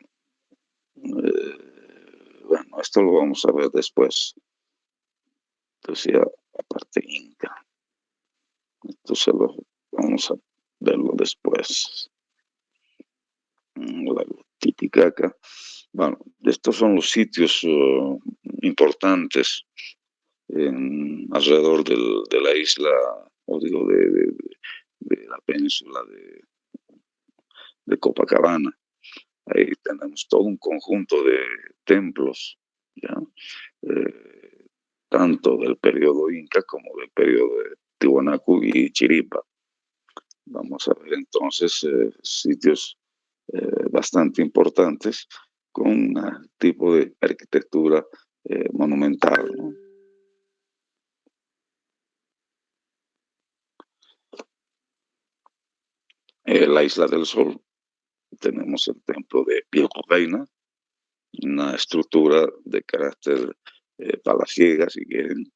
esto lo vamos a ver después. Entonces, ya, aparte Inca. Entonces, vamos a verlo después. La Titicaca. Bueno, estos son los sitios importantes alrededor de la isla, o digo, de la península de Copacabana. Ahí tenemos todo un conjunto de templos, ¿ya? Tanto del periodo Inca como del periodo de Tiwanaku y Chiripa. Vamos a ver entonces sitios bastante importantes con un tipo de arquitectura monumental, ¿no? La Isla del Sol, tenemos el templo de Pilcoveina, una estructura de carácter palaciega, si quieren,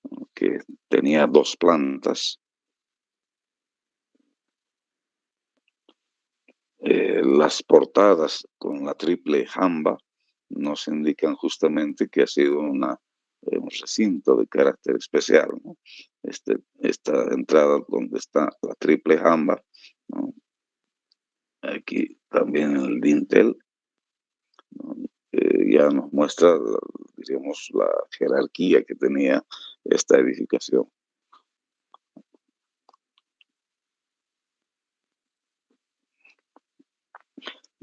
¿no? Que tenía 2 plantas. Las portadas con la triple jamba nos indican justamente que ha sido un recinto de carácter especial, ¿no? Esta entrada donde está la triple jamba, ¿no? Aquí también el dintel, ¿no? Ya nos muestra, diríamos, la jerarquía que tenía esta edificación.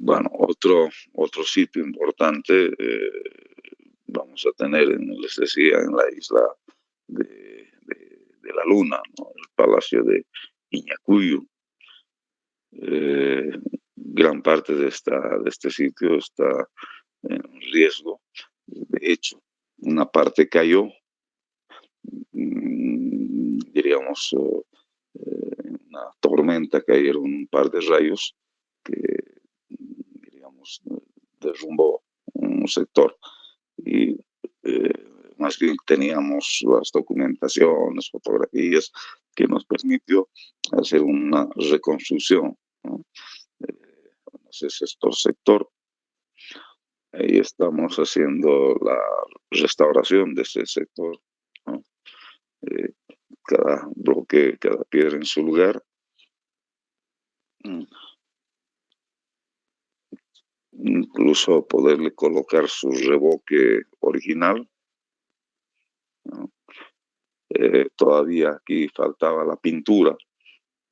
Bueno, otro sitio importante vamos a tener, les decía, en la isla de la Luna, ¿no? El Palacio de Iñacuyo. Gran parte de este sitio está en riesgo. De hecho, una parte cayó, diríamos, en una tormenta cayeron un par de rayos que, diríamos, derrumbó un sector y más bien teníamos las documentaciones, fotografías que nos permitió hacer una reconstrucción, ¿no? Entonces, este sector, ahí estamos haciendo la restauración de ese sector, ¿no? Eh, cada bloque, cada piedra en su lugar. Incluso poderle colocar su revoque original, ¿no? Todavía aquí faltaba la pintura,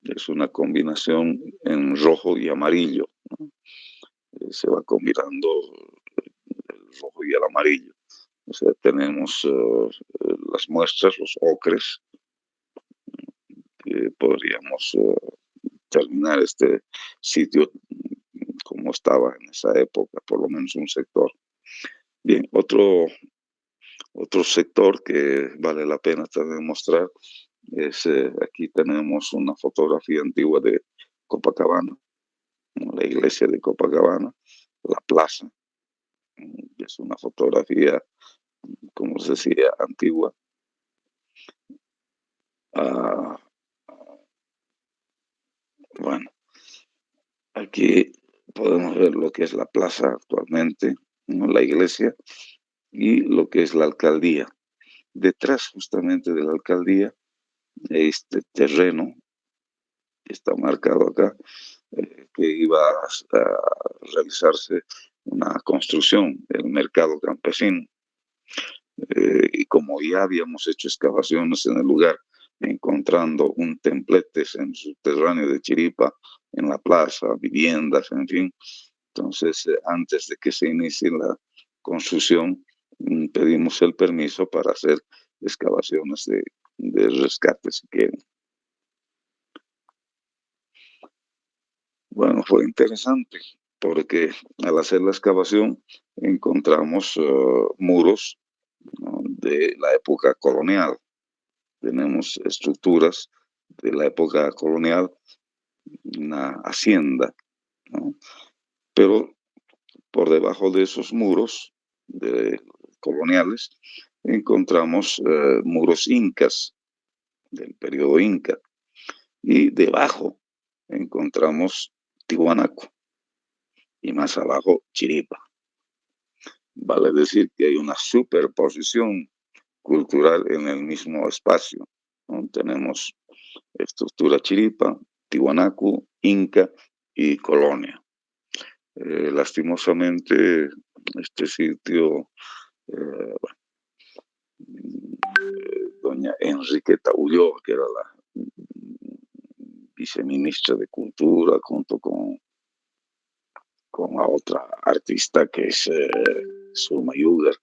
es una combinación en rojo y amarillo, ¿no? Se va combinando el rojo y el amarillo. O sea, tenemos las muestras, los ocres, que podríamos terminar este sitio como estaba en esa época, por lo menos un sector. Bien, otro sector que vale la pena también mostrar es, aquí tenemos una fotografía antigua de Copacabana, ¿no? La iglesia de Copacabana, la plaza, es una fotografía, como se decía, antigua. Ah, bueno, Aquí podemos ver lo que es la plaza actualmente, ¿no? La iglesia y lo que es la alcaldía. Detrás justamente de la alcaldía, este terreno que está marcado acá, que iba a realizarse una construcción del mercado campesino. Y como ya habíamos hecho excavaciones en el lugar, encontrando un templete en subterráneo de Chiripa, en la plaza, viviendas, en fin. Entonces, antes de que se inicie la construcción, pedimos el permiso para hacer excavaciones de rescate, si quieren. Bueno, fue interesante porque al hacer la excavación encontramos muros, ¿no? De la época colonial. Tenemos estructuras de la época colonial, una hacienda, ¿no? Pero por debajo de esos muros coloniales encontramos muros incas del periodo inca y debajo encontramos Tiwanaku y más abajo Chiripa. Vale decir que hay una superposición cultural en el mismo espacio, ¿no? Tenemos estructura Chiripa, Tiwanaku, Inca y Colonia. Lastimosamente, este sitio, doña Enriqueta Ulloa, que era la viceministra de Cultura, junto con la otra artista que es Zulma Yugar,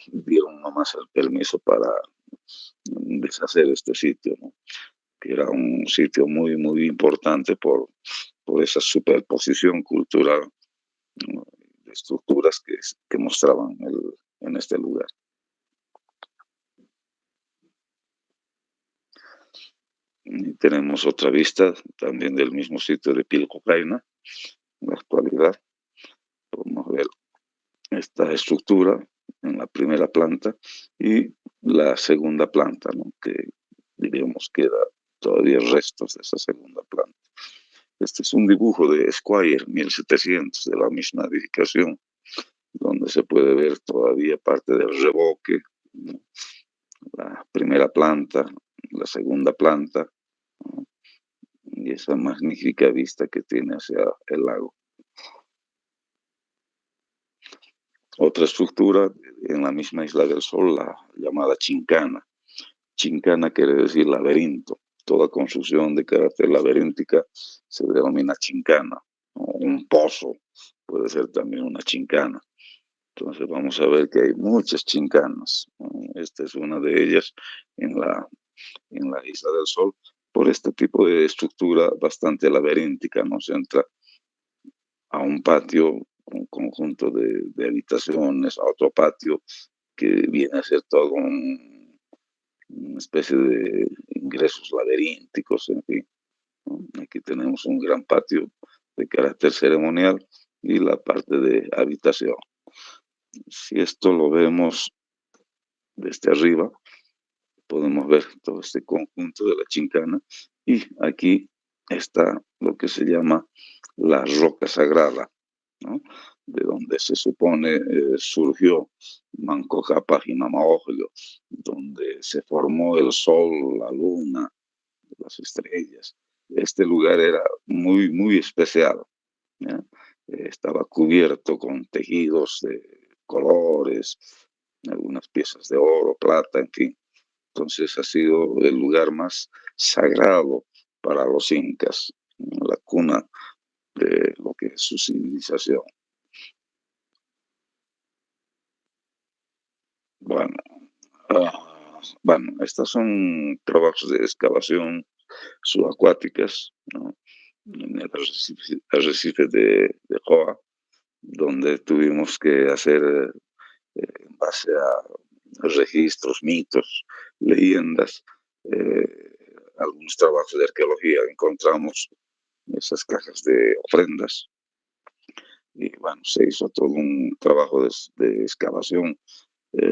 dieron nomás el permiso para deshacer este sitio, ¿no? Que era un sitio muy, muy importante por esa superposición cultural, ¿no? De estructuras que mostraban en este lugar. Y tenemos otra vista también del mismo sitio de Pilcocaina. En la actualidad podemos ver esta estructura en la primera planta y la segunda planta, ¿no? Que diríamos que era todavía restos de esa segunda planta. Este es un dibujo de Squire, 1700, de la misma edificación, donde se puede ver todavía parte del revoque, ¿no? La primera planta, la segunda planta, ¿no? Y esa magnífica vista que tiene hacia el lago. Otra estructura en la misma Isla del Sol, la llamada chincana. Chincana quiere decir laberinto. Toda construcción de carácter laberíntica se denomina chincana. ¿No? Un pozo puede ser también una chincana. Entonces vamos a ver que hay muchas chincanas, ¿no? Esta es una de ellas en la Isla del Sol, por este tipo de estructura bastante laberíntica. Nos entra a un patio, un conjunto de habitaciones, a otro patio que viene a ser todo una especie de ingresos laberínticos, en fin, ¿no? Aquí tenemos un gran patio de carácter ceremonial y la parte de habitación. Si esto lo vemos desde arriba, podemos ver todo este conjunto de la chincana y aquí está lo que se llama la roca sagrada, ¿no? De donde se supone surgió Manco Cápac y Mamaojlo, donde se formó el sol, la luna, las estrellas. Este lugar era muy, muy especial, ¿ya? Estaba cubierto con tejidos de colores, algunas piezas de oro, plata, en fin. Entonces ha sido el lugar más sagrado para los incas, la cuna de lo que es su civilización. Bueno, bueno, estos son trabajos de excavación subacuáticas, ¿no? En el arrecife de Joa, donde tuvimos que hacer, en base a registros, mitos, leyendas, algunos trabajos de arqueología. Encontramos esas cajas de ofrendas y bueno, se hizo todo un trabajo de excavación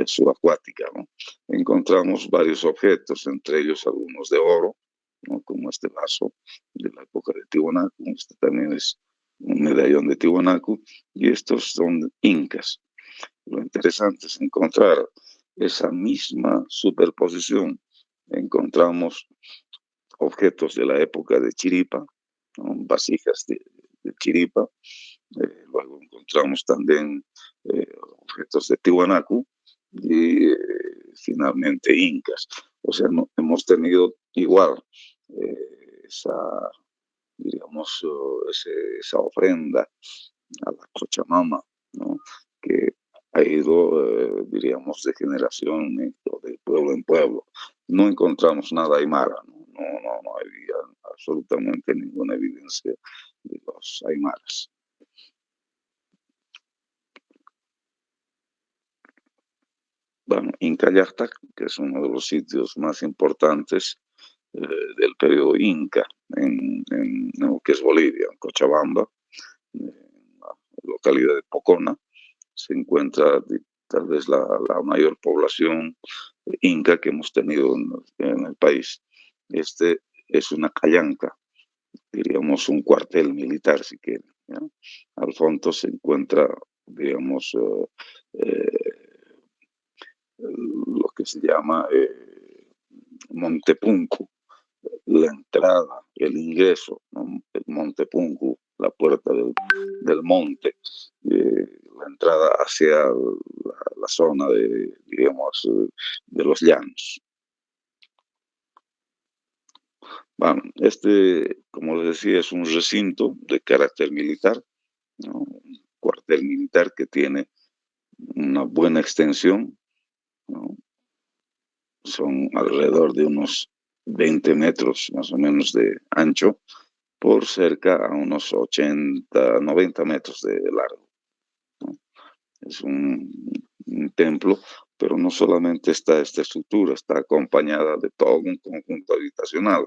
subacuática, ¿no? Encontramos varios objetos, entre ellos algunos de oro, ¿no? Como este vaso de la época de Tiwanaku, este también es un medallón de Tiwanaku, y estos son incas. Lo interesante es encontrar esa misma superposición. Encontramos objetos de la época de Chiripa, ¿no? Vasijas de Chiripa, luego encontramos también objetos de Tiwanaku y finalmente incas. O sea, no, hemos tenido igual esa, digamos, esa ofrenda a la Cochamama, ¿no? Que ha ido, diríamos, de generación o de pueblo en pueblo. No encontramos nada aymara, ¿no? No había absolutamente ninguna evidencia de los aymaras. Bueno, Incayactac, que es uno de los sitios más importantes eh, del periodo Inca en lo que es Bolivia, en Cochabamba, en la localidad de Pocona, se encuentra tal vez la mayor población inca que hemos tenido en el país. Este es una callanca, diríamos un cuartel militar, si quieren, ¿ya? Al fondo se encuentra, digamos, lo que se llama Montepuncu, la entrada, el ingreso, ¿no? El Montepuncu, la puerta del monte, la entrada hacia la zona de, digamos, de los llanos. Bueno, como les decía, es un recinto de carácter militar, ¿no? Un cuartel militar que tiene una buena extensión, ¿no? Son alrededor de unos 20 metros más o menos de ancho por cerca a unos 80, 90 metros de largo, ¿no? Es un templo, pero no solamente está esta estructura, está acompañada de todo un conjunto habitacional.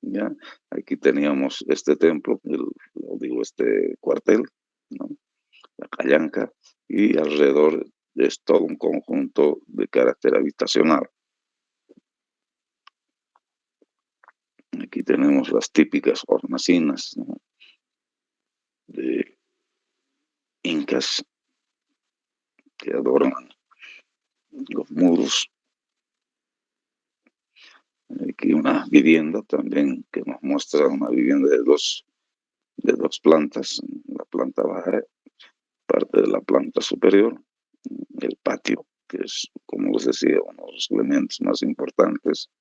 ¿Ya? Aquí teníamos este templo, este cuartel, ¿no? La Callanca, y alrededor es todo un conjunto de carácter habitacional. Aquí tenemos las típicas hornacinas, ¿no? De incas que adornan los muros. Aquí una vivienda también que nos muestra una vivienda de dos plantas, la planta baja, parte de la planta superior, el patio, que es, como les decía, uno de los elementos más importantes.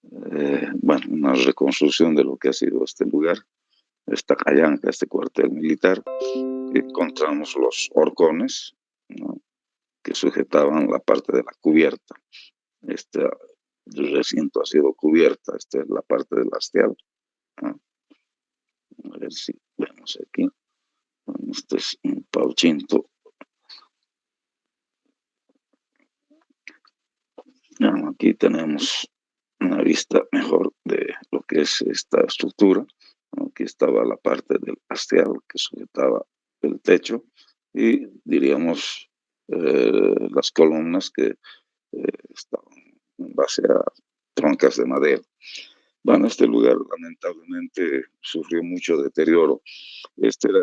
Bueno, una reconstrucción de lo que ha sido este lugar, esta callanca, este cuartel militar. Encontramos los horcones, ¿no? Que sujetaban la parte de la cubierta. Este recinto ha sido cubierta, esta es la parte del hastial, ¿no? A ver si vemos aquí. Este es un pauchinto. Bueno, aquí tenemos una vista mejor de lo que es esta estructura, ¿no? Aquí estaba la parte del hastial que sujetaba el techo y diríamos las columnas que estaban en base a troncas de madera. Bueno, este lugar lamentablemente sufrió mucho deterioro. Este era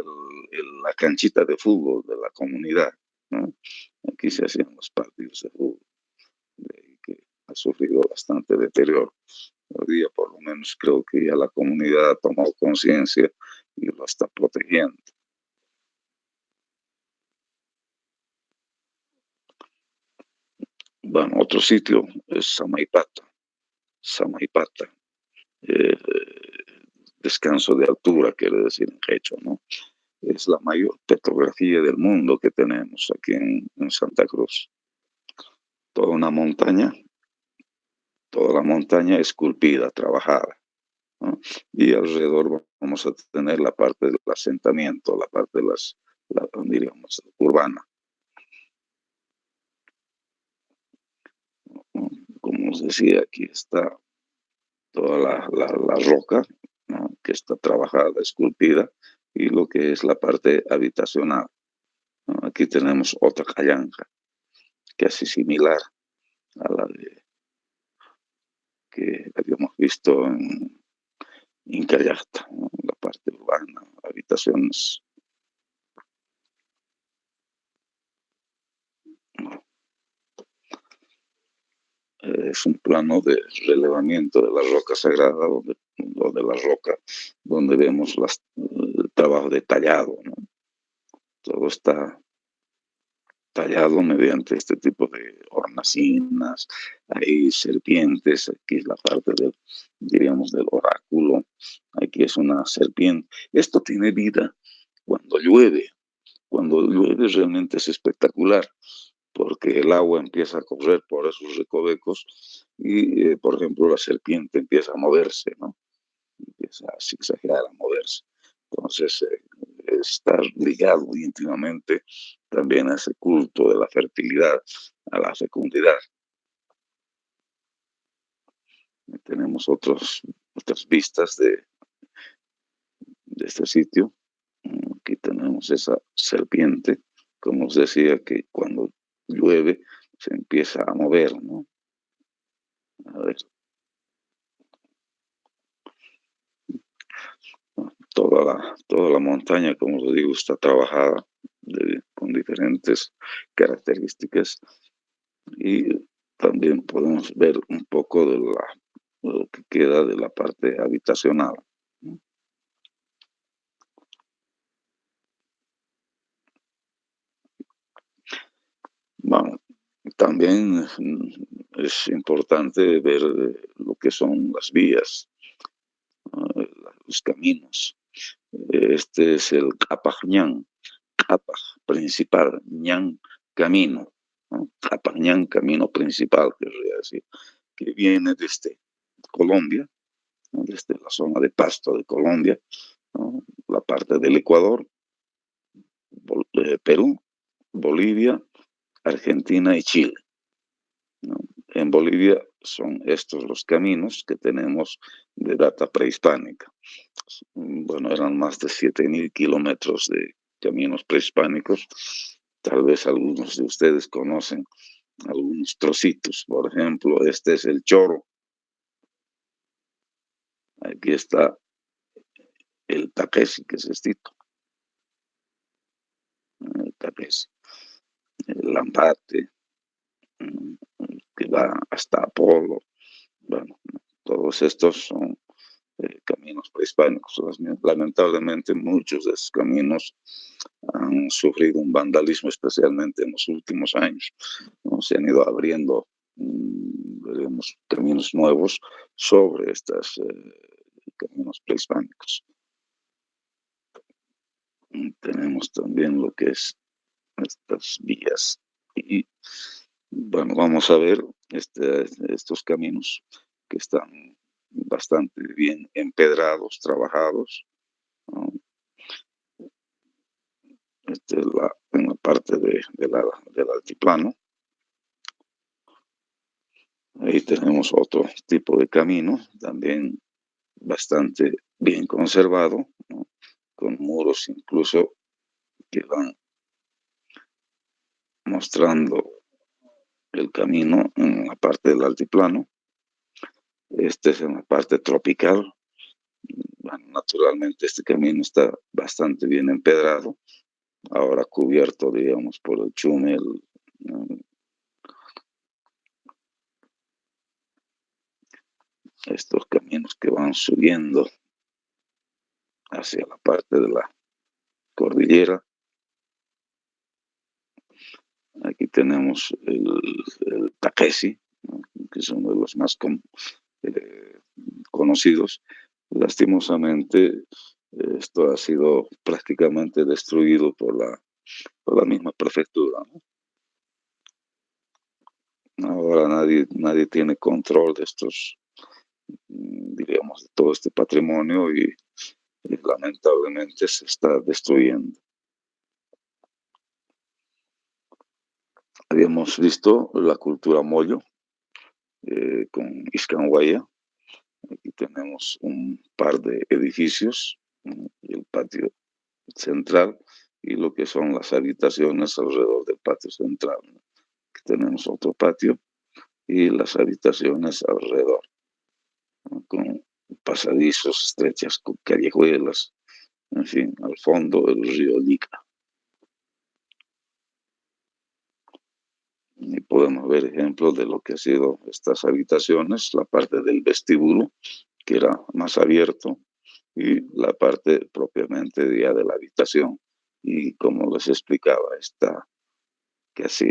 la canchita de fútbol de la comunidad, ¿no? Aquí se hacían los partidos de fútbol, de ahí que ha sufrido bastante deterioro. Hoy día, por lo menos, creo que ya la comunidad ha tomado conciencia y lo está protegiendo. Bueno, otro sitio es Samaipata. Samaipata, eh, descanso de altura, quiere decir en quechua, ¿no? Es la mayor petrografía del mundo que tenemos aquí en Santa Cruz. Toda una montaña, toda la montaña esculpida, trabajada, ¿no? Y alrededor vamos a tener la parte del asentamiento, la parte de diríamos, urbana, ¿no? Como os decía, aquí está toda la roca, ¿no? Que está trabajada, esculpida, y lo que es la parte habitacional, ¿no? Aquí tenemos otra callanca, casi similar a la de que habíamos visto en Callacta, ¿no? La parte urbana, habitaciones. Es un plano de relevamiento de la roca sagrada o de la roca donde vemos el trabajo detallado, ¿no? Todo está tallado mediante este tipo de hornacinas, hay serpientes, aquí es la parte del, diríamos, del oráculo, aquí es una serpiente. Esto tiene vida cuando llueve. Cuando llueve realmente es espectacular, porque el agua empieza a correr por esos recovecos y, por ejemplo, la serpiente empieza a moverse, ¿no? Empieza a zigzaguear, a moverse. Entonces, está ligado íntimamente también a ese culto de la fertilidad, a la fecundidad. Y tenemos otras vistas de este sitio. Aquí tenemos esa serpiente, como os decía, que cuando llueve se empieza a mover, ¿no? A ver, toda la montaña, como os digo, está trabajada con diferentes características y también podemos ver un poco de lo que queda de la parte habitacional, ¿no? Bueno, también es importante ver lo que son las vías, los caminos. Este es el Capac Ñan, Capac principal, Ñan camino, ¿no? Capac Ñan camino principal, querría decir, que viene desde Colombia, ¿no? Desde la zona de Pasto de Colombia, ¿no? La parte del Ecuador, Perú, Bolivia, Argentina y Chile, ¿no? En Bolivia son estos los caminos que tenemos de data prehispánica. Bueno, eran más de 7.000 kilómetros de caminos prehispánicos. Tal vez algunos de ustedes conocen algunos trocitos. Por ejemplo, este es el Choro. Aquí está el Taquesi, que es estito. El Taquesi. El Lambate, que va hasta Apolo. Bueno, todos estos son caminos prehispánicos. Lamentablemente, muchos de esos caminos han sufrido un vandalismo, especialmente en los últimos años, ¿no? Se han ido abriendo, veremos, caminos nuevos sobre estos caminos prehispánicos. Tenemos también lo que es estas vías. Y bueno, vamos a ver estos caminos que están bastante bien empedrados, trabajados, ¿no? En la parte del altiplano. Ahí tenemos otro tipo de camino, también bastante bien conservado, ¿no? Con muros incluso que van mostrando el camino en la parte del altiplano. Este es en la parte tropical. Bueno, naturalmente este camino está bastante bien empedrado, ahora cubierto, digamos, por el chúmel, ¿no? Estos caminos que van subiendo hacia la parte de la cordillera. Aquí tenemos el Taquesi, ¿no? Que es uno de los más conocidos. Lastimosamente, esto ha sido prácticamente destruido por la misma prefectura, ¿no? Ahora nadie tiene control de estos, diríamos, de todo este patrimonio y lamentablemente se está destruyendo. Habíamos visto la cultura Moyo con Iscanhuaya. Aquí tenemos un par de edificios, el patio central y lo que son las habitaciones alrededor del patio central, ¿no? Aquí tenemos otro patio y las habitaciones alrededor. con pasadizos, estrechas callejuelas, en fin, al fondo el río Lica. Y podemos ver ejemplos de lo que han sido estas habitaciones, la parte del vestíbulo, que era más abierto, y la parte propiamente ya de la habitación. Y como les explicaba, está casi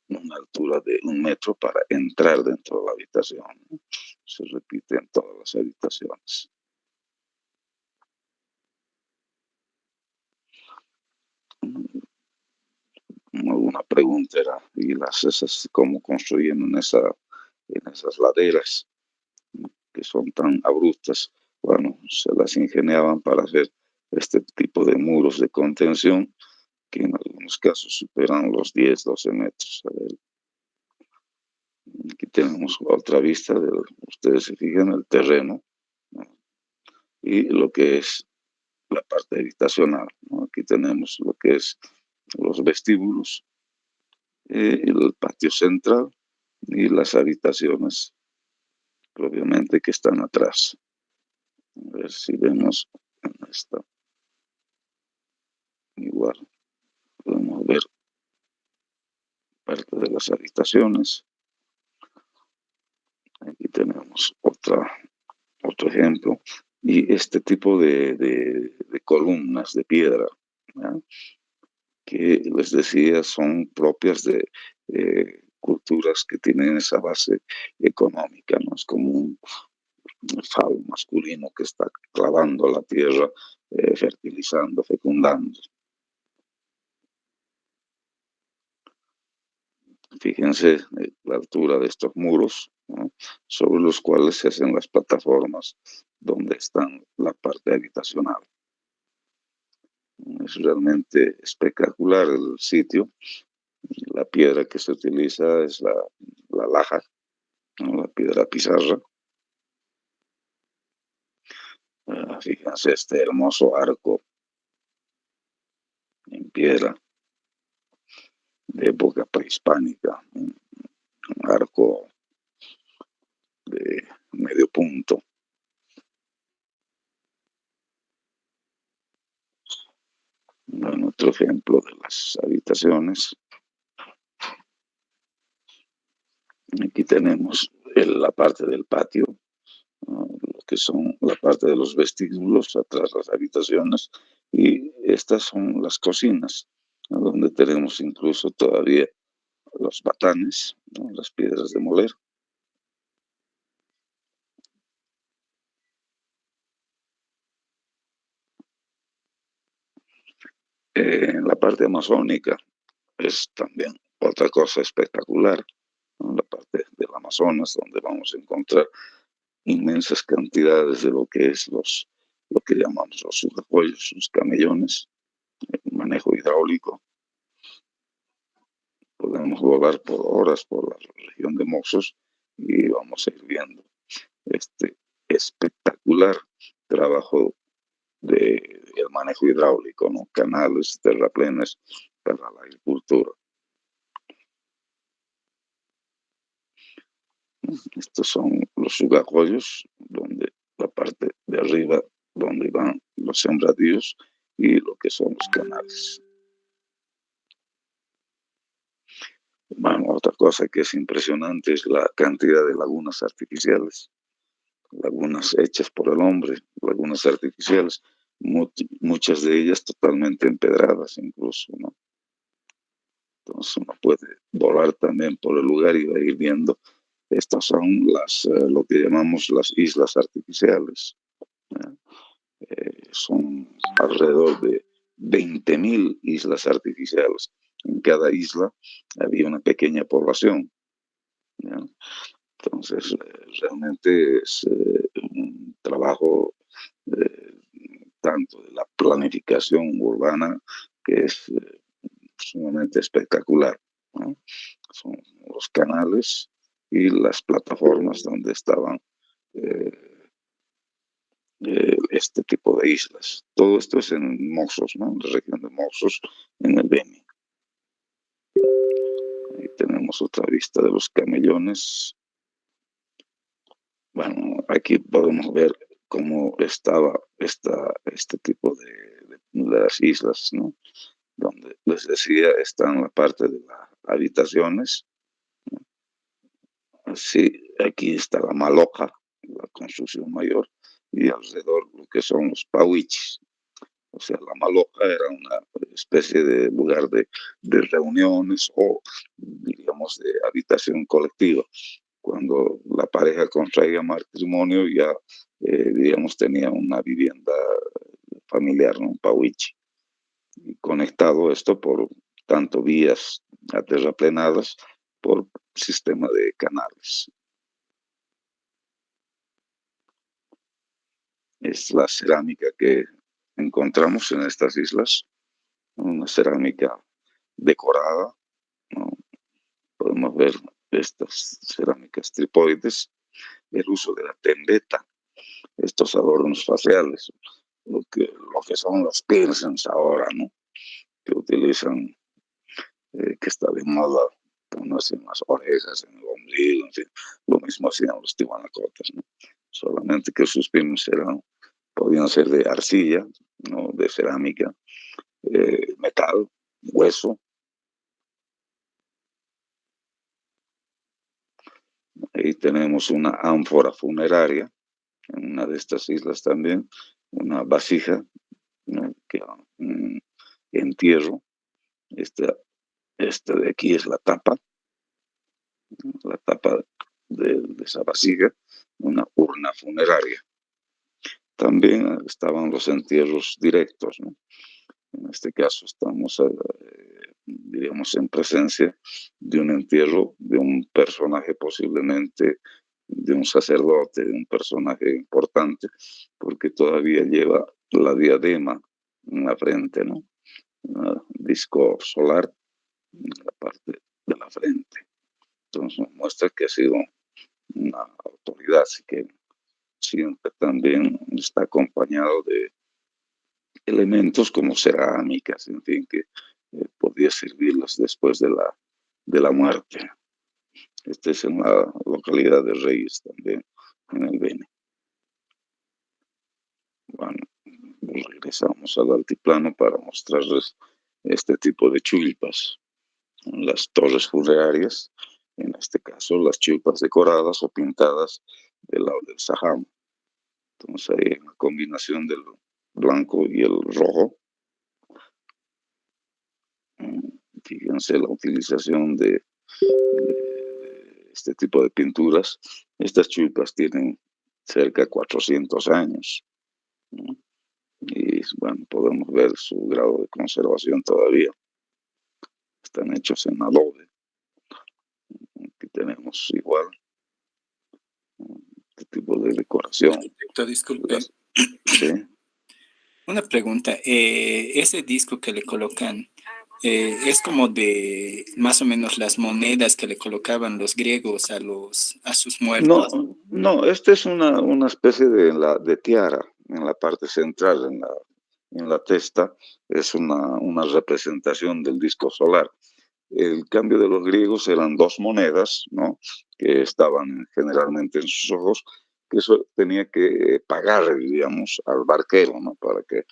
una altura de 1 metro para entrar dentro de la habitación, ¿no? Se repite en todas las habitaciones. Una pregunta era, ¿y esas cómo construyen en esas laderas que son tan abruptas? Bueno, se las ingeniaban para hacer este tipo de muros de contención que en algunos casos superan los 10, 12 metros. A ver, aquí tenemos otra vista, ustedes se fijan, el terreno, ¿no? Y lo que es la parte habitacional, ¿no? Aquí tenemos lo que es los vestíbulos, el patio central y las habitaciones, obviamente, que están atrás. A ver si vemos en esta. Igual podemos ver parte de las habitaciones. Aquí tenemos otro ejemplo. Y este tipo de columnas de piedra, ¿ya? Que les decía son propias de culturas que tienen esa base económica, ¿no? Es como un falo masculino que está clavando la tierra, fertilizando, fecundando. Fíjense la altura de estos muros, ¿no? Sobre los cuales se hacen las plataformas donde están la parte habitacional. Es realmente espectacular el sitio. La piedra que se utiliza es la laja, ¿no? La piedra pizarra. Fíjense este hermoso arco en piedra de época prehispánica, un arco de medio punto. Bueno, otro ejemplo de las habitaciones. Aquí tenemos la parte del patio, lo que son la parte de los vestíbulos, atrás las habitaciones, y estas son las cocinas, ¿no? Donde tenemos incluso todavía los batanes, ¿no? Las piedras de moler. En la parte amazónica es también otra cosa espectacular, ¿no? La parte del Amazonas, donde vamos a encontrar inmensas cantidades de lo que es lo que llamamos los surcoyos, los camellones, el manejo hidráulico. Podemos volar por horas por la región de Moxos y vamos a ir viendo este espectacular trabajo de el manejo hidráulico, ¿no? Canales, terraplenes para la agricultura. Estos son los sugarrollos, donde la parte de arriba, donde van los sembradíos y lo que son los canales. Bueno, otra cosa que es impresionante es la cantidad de lagunas artificiales, lagunas hechas por el hombre, lagunas artificiales, muchas de ellas totalmente empedradas incluso, ¿no? Entonces uno puede volar también por el lugar y va a ir viendo. Estas son lo que llamamos las islas artificiales, ¿eh? Son alrededor de 20.000 islas artificiales. En cada isla había una pequeña población, ¿ya? Entonces, realmente es un trabajo eh, tanto de la planificación urbana que es sumamente espectacular, ¿no? Son los canales y las plataformas donde estaban eh, este tipo de islas. Todo esto es en Moxos, ¿no? En la región de Moxos, en el Beni. Ahí tenemos otra vista de los camellones. Bueno, aquí podemos ver cómo estaba este tipo de las islas, ¿no? Donde les decía, está en la parte de las habitaciones. Así, aquí está la maloja, la construcción mayor, y alrededor lo que son los pawichis. O sea, la maloja era una especie de lugar de reuniones o, diríamos, de habitación colectiva. Cuando la pareja contraía matrimonio, ya, diríamos, tenía una vivienda familiar, ¿no? Un pawichi. Y conectado esto por tanto vías aterraplenadas por sistema de canales. Es la cerámica que encontramos en estas islas, una cerámica decorada, ¿no? Podemos ver estas cerámicas tripoides, el uso de la tembeta, estos adornos faciales, lo que son los piercings ahora, ¿no? Que utilizan, que está de moda ponerse en las orejas, en el ombligo, en fin, lo mismo hacían los tiwanacotas, ¿no? Solamente que sus piercings podían ser de arcilla, ¿no? De cerámica, metal, hueso. Ahí tenemos una ánfora funeraria, en una de estas islas también, una vasija, ¿no? Que un entierro. Esta de aquí es la tapa de esa vasija, una urna funeraria. También estaban los entierros directos, ¿no? En este caso estamos, diríamos, en presencia de un entierro de un personaje, posiblemente de un sacerdote, de un personaje importante, porque todavía lleva la diadema en la frente, ¿no? Un disco solar en la parte de la frente. Entonces nos muestra que ha sido una autoridad, así que siempre también está acompañado de elementos como cerámicas, en fin, que podía servirlas después de la muerte. Este es en la localidad de Reyes también, en el Beni. Bueno, regresamos al altiplano para mostrarles este tipo de chulpas, las torres funerarias, en este caso las chulpas decoradas o pintadas del lado del Saham. Entonces ahí una combinación del blanco y el rojo. Fíjense la utilización de este tipo de pinturas. Estas chulpas tienen cerca de 400 años, ¿no? Y bueno, podemos ver su grado de conservación todavía. Están hechos en adobe. Aquí tenemos igual este tipo de decoración. Arquitecto, disculpe. Sí. Una pregunta. Ese disco que le colocan, es como de más o menos las monedas que le colocaban los griegos a sus muertos. No, esta es una especie de tiara en la parte central, en la testa, es una representación del disco solar. El cambio de los griegos eran dos monedas, ¿no? Que estaban generalmente en sus ojos, que eso tenía que pagar, digamos, al barquero, ¿no? Para que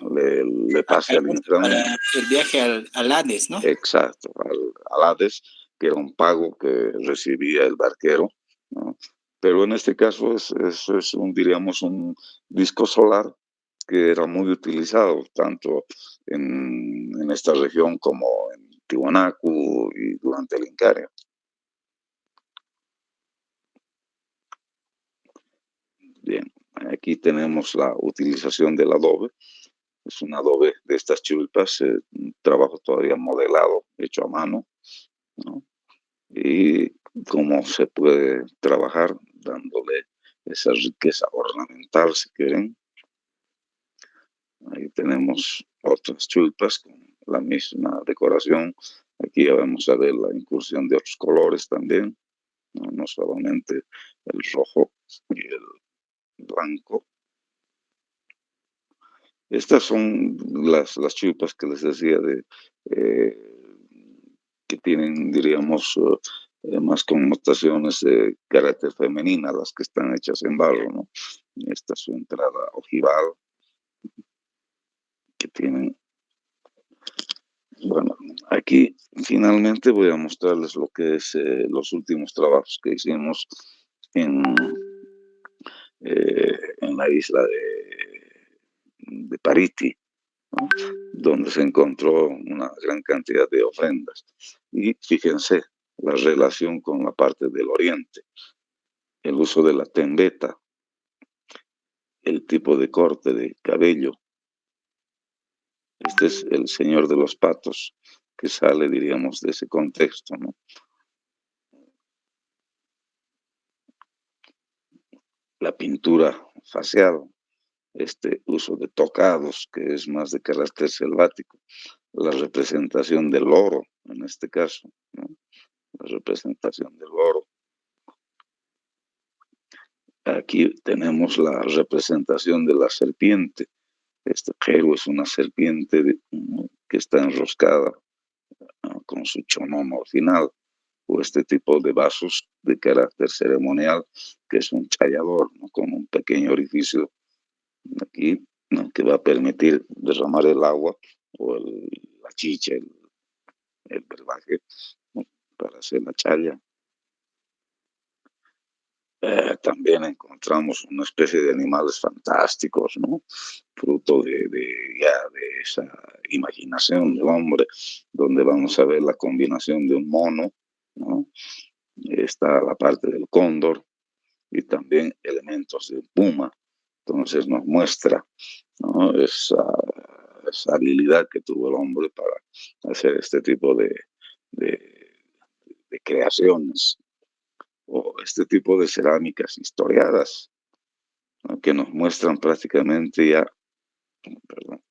le pase al inframundo. Para el viaje al Hades, ¿no? Exacto, al Hades, que era un pago que recibía el barquero, ¿no? Pero en este caso es diríamos, un disco solar que era muy utilizado tanto en esta región como en Tiwanaku y durante el Incaria. Bien, aquí tenemos la utilización del adobe. Es un adobe de estas chulpas, un trabajo todavía modelado, hecho a mano, ¿no? Y cómo se puede trabajar dándole esa riqueza ornamental, si quieren. Ahí tenemos otras chulpas con la misma decoración. Aquí ya vamos a ver la incursión de otros colores también, no solamente el rojo y el blanco. Estas son las chulpas que les decía que tienen, diríamos, más connotaciones de carácter femenina, las que están hechas en barro, ¿no? Esta es su entrada ojival, que tienen. Bueno, aquí finalmente voy a mostrarles lo que es los últimos trabajos que hicimos en, en la isla de Pariti, ¿no? Donde se encontró una gran cantidad de ofrendas. Y fíjense la relación con la parte del oriente, el uso de la tembeta, el tipo de corte de cabello. Este es el Señor de los Patos, que sale, diríamos, de ese contexto, ¿no? La pintura facial, este uso de tocados, que es más de carácter selvático, la representación del loro, en este caso, ¿no? La representación del loro. Aquí tenemos la representación de la serpiente. Este jeru es una serpiente que está enroscada, ¿no?, con su chonomo al final, o este tipo de vasos de carácter ceremonial, que es un chayador, ¿no?, con un pequeño orificio aquí, ¿no?, que va a permitir derramar el agua o la chicha, el brebaje, ¿no?, para hacer la chaya. También encontramos una especie de animales fantásticos, ¿no?, fruto de esa imaginación del hombre, donde vamos a ver la combinación de un mono, ¿no? Está la parte del cóndor y también elementos de puma. Entonces nos muestra, ¿no?, esa habilidad que tuvo el hombre para hacer este tipo de, de creaciones, o este tipo de cerámicas historiadas, ¿no?, que nos muestran prácticamente ya, perdón,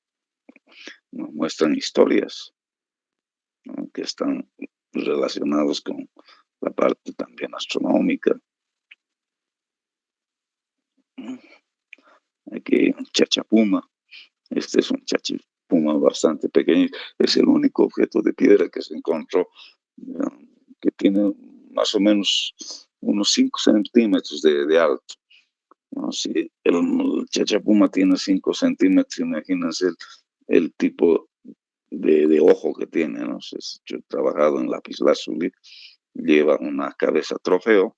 nos muestran historias, ¿no?, que están relacionados con la parte también astronómica. Aquí chachapuma, este es un chachapuma bastante pequeño, es el único objeto de piedra que se encontró, que tiene más o menos unos 5 centímetros de alto, ¿no? Si el chachapuma tiene 5 centímetros, imagínense el tipo de ojo que tiene, ¿no? Yo he trabajado en lapislázuli, lleva una cabeza trofeo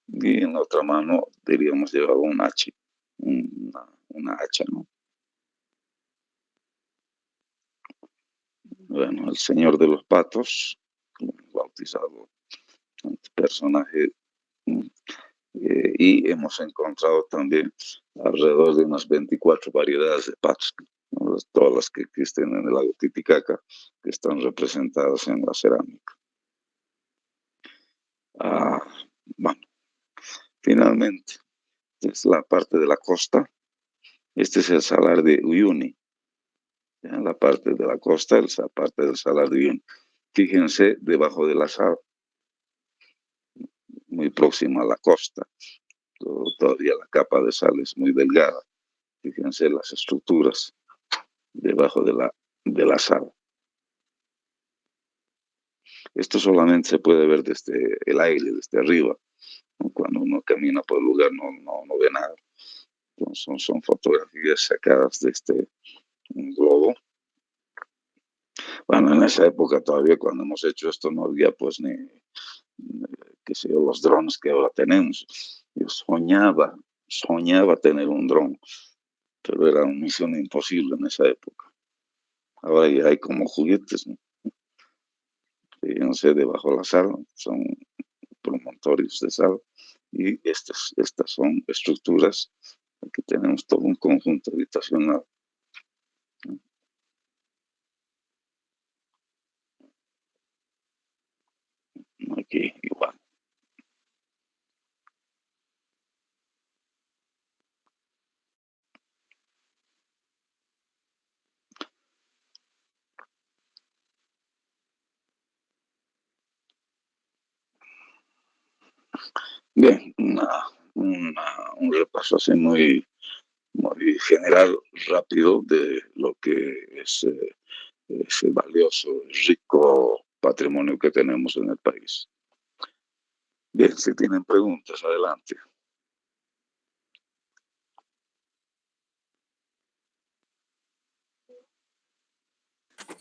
y en la otra mano, diríamos, llevaba un hacha, una hacha, ¿no? Bueno, el Señor de los Patos, bautizado personaje, y hemos encontrado también alrededor de unas 24 variedades de patos, ¿no?, todas las que existen en el lago Titicaca, que están representadas en la cerámica. Bueno, finalmente, es la parte de la costa. Este es el salar de Uyuni. En la parte de la costa, esa parte del salar de Uyuni. Fíjense debajo de la sal, muy próxima a la costa. Todavía la capa de sal es muy delgada. Fíjense las estructuras debajo de la sal. Esto solamente se puede ver desde el aire, desde arriba, ¿no? Cuando uno camina por el lugar no ve nada. Entonces, son fotografías sacadas de este globo. Bueno, en esa época todavía, cuando hemos hecho esto, no había pues ni qué sé yo, los drones que ahora tenemos. Yo soñaba tener un dron, pero era una misión imposible en esa época. Ahora ya hay como juguetes, ¿no? Fíjense, debajo de la sal son promontorios de sal, y estas son estructuras. Aquí tenemos todo un conjunto habitacional. Aquí igual. Bien, un repaso así muy general, rápido, de lo que es ese valioso, rico patrimonio que tenemos en el país. Bien, si tienen preguntas, adelante.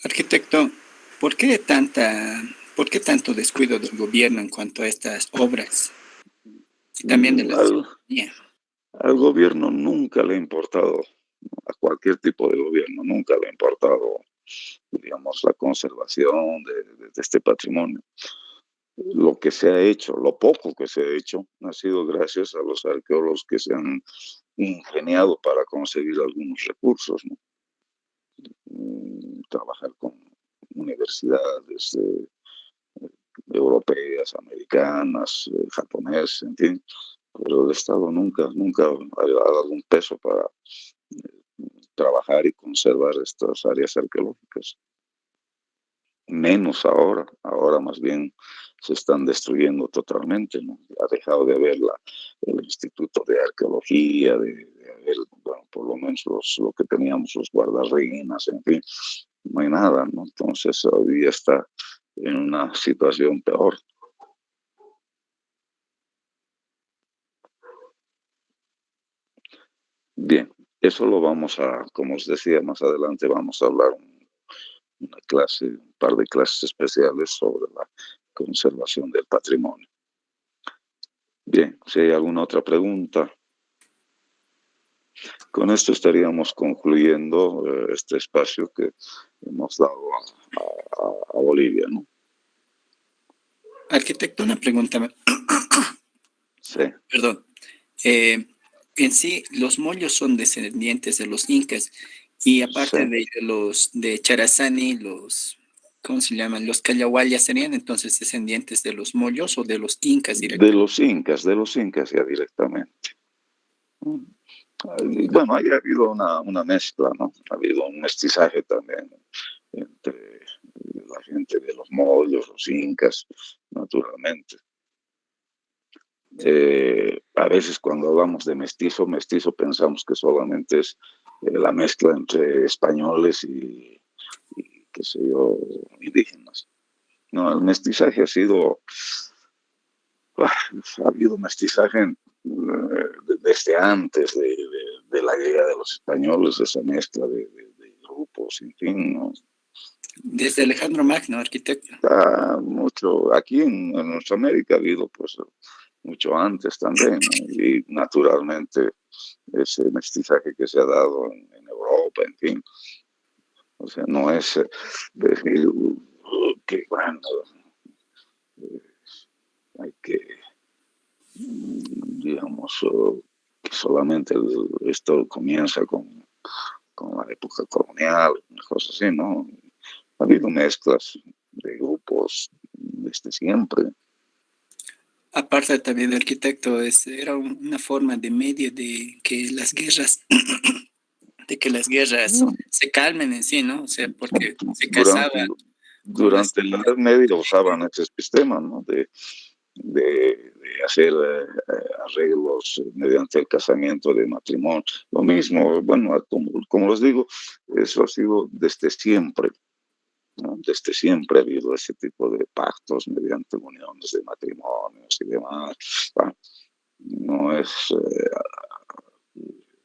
Arquitecto, ¿por qué tanto descuido del gobierno en cuanto a estas obras? Y también de la Al, ciudadanía. al gobierno nunca le ha importado, a cualquier tipo de gobierno, nunca le ha importado, digamos, la conservación de este patrimonio. Lo que se ha hecho, lo poco que se ha hecho, ha sido gracias a los arqueólogos que se han ingeniado para conseguir algunos recursos, ¿no? Trabajar con universidades europeas, americanas, japonesas, en fin, pero el Estado nunca ha dado un peso para trabajar y conservar estas áreas arqueológicas. Menos ahora más bien se están destruyendo totalmente, ¿no? Ha dejado de haber el Instituto de Arqueología, de haber, bueno, por lo menos lo que teníamos, los guardarreinas, en fin, no hay nada, ¿no? Entonces hoy día está en una situación peor. Bien, eso lo vamos a, como os decía, más adelante vamos a hablar una clase, un par de clases especiales sobre la conservación del patrimonio. Bien, si hay alguna otra pregunta, con esto estaríamos concluyendo este espacio que hemos dado a Bolivia, ¿no? Arquitecto, una pregunta. Sí. Perdón. En sí, los mollos son descendientes de los incas y aparte Sí. de los de Charazani, ¿cómo se llaman? Los Callahuayas serían entonces descendientes de los mollos o de los incas directamente. De los incas ya directamente. Y bueno, ahí ha habido una mezcla, ¿no? Ha habido un mestizaje también entre la gente de los mollos, los incas, naturalmente. A veces cuando hablamos de mestizo pensamos que solamente es la mezcla entre españoles y qué sé yo, indígenas. No, el mestizaje ha habido mestizaje desde antes de la llegada de los españoles, esa mezcla de grupos, en fin, ¿no? Desde Alejandro Magno, arquitecto. Mucho, aquí en nuestra América ha habido pues mucho antes también, ¿no? Y naturalmente ese mestizaje que se ha dado en Europa, en fin, o sea, no es decir que, bueno, hay que, digamos, que solamente esto comienza con la época colonial, cosas así, ¿no? Ha habido mezclas de grupos desde siempre. Aparte también de arquitecto, era una forma de medio de que las guerras, de que las guerras se calmen en sí, ¿no? O sea, porque se Durante, casaban con las... durante la Edad Media usaban ese sistema, ¿no? De hacer arreglos mediante el casamiento de matrimonio. Lo mismo, bueno, como les digo, eso ha sido desde siempre, ¿no? Desde siempre ha habido ese tipo de pactos mediante uniones de matrimonios y demás. Bueno, no es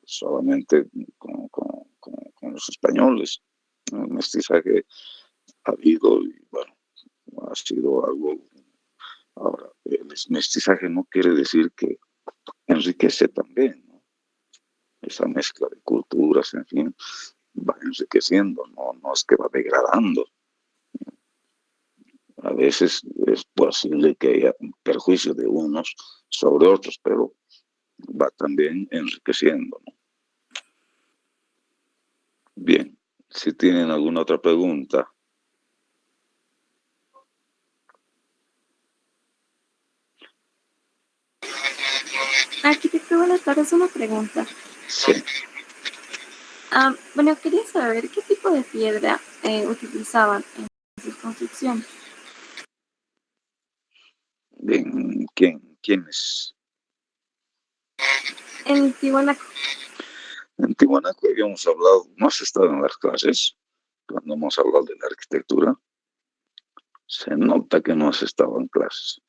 solamente con los españoles. El mestizaje ha habido y bueno, ha sido algo. Ahora, el mestizaje no quiere decir que enriquece también, ¿no? Esa mezcla de culturas, en fin, va enriqueciendo, no es que va degradando. A veces es posible que haya un perjuicio de unos sobre otros, pero va también enriqueciendo, ¿no? Bien, si tienen alguna otra pregunta. Arquitecto, buenas tardes. Una pregunta. Sí. Bueno, quería saber qué tipo de piedra utilizaban en sus construcciones. Bien, ¿quiénes? En Tiwanaku. En Tiwanaku habíamos hablado, no has estado en las clases, cuando hemos hablado de la arquitectura, se nota que no has estado en clases.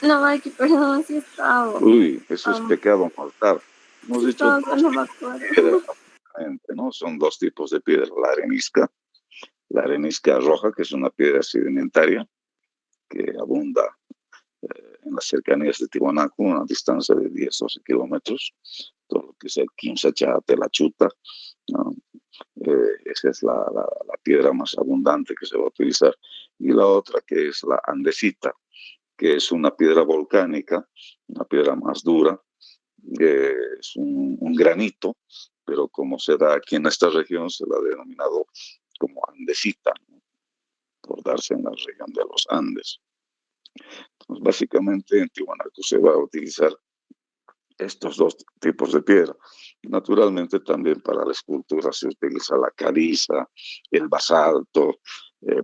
No, Marky, perdón, sí he estado. Uy, eso es pecado mortal. Hemos Sí he dicho estado, dos pero no me tipos acuerdo. de piedra, básicamente, ¿no? Son dos tipos de piedra. La arenisca roja, que es una piedra sedimentaria que abunda en las cercanías de Tiwanaku, a una distancia de 10-12 kilómetros, todo lo que es el Quimsacha, la Chuta, ¿no? Esa es la piedra más abundante que se va a utilizar. Y la otra que es la andesita, que es una piedra volcánica, una piedra más dura, es un granito, pero como se da aquí en esta región, se la ha denominado como andesita, ¿no? Por darse en la región de los Andes. Entonces, básicamente en Tiwanaku se va a utilizar estos dos tipos de piedra. Naturalmente también para la escultura se utiliza la caliza, el basalto,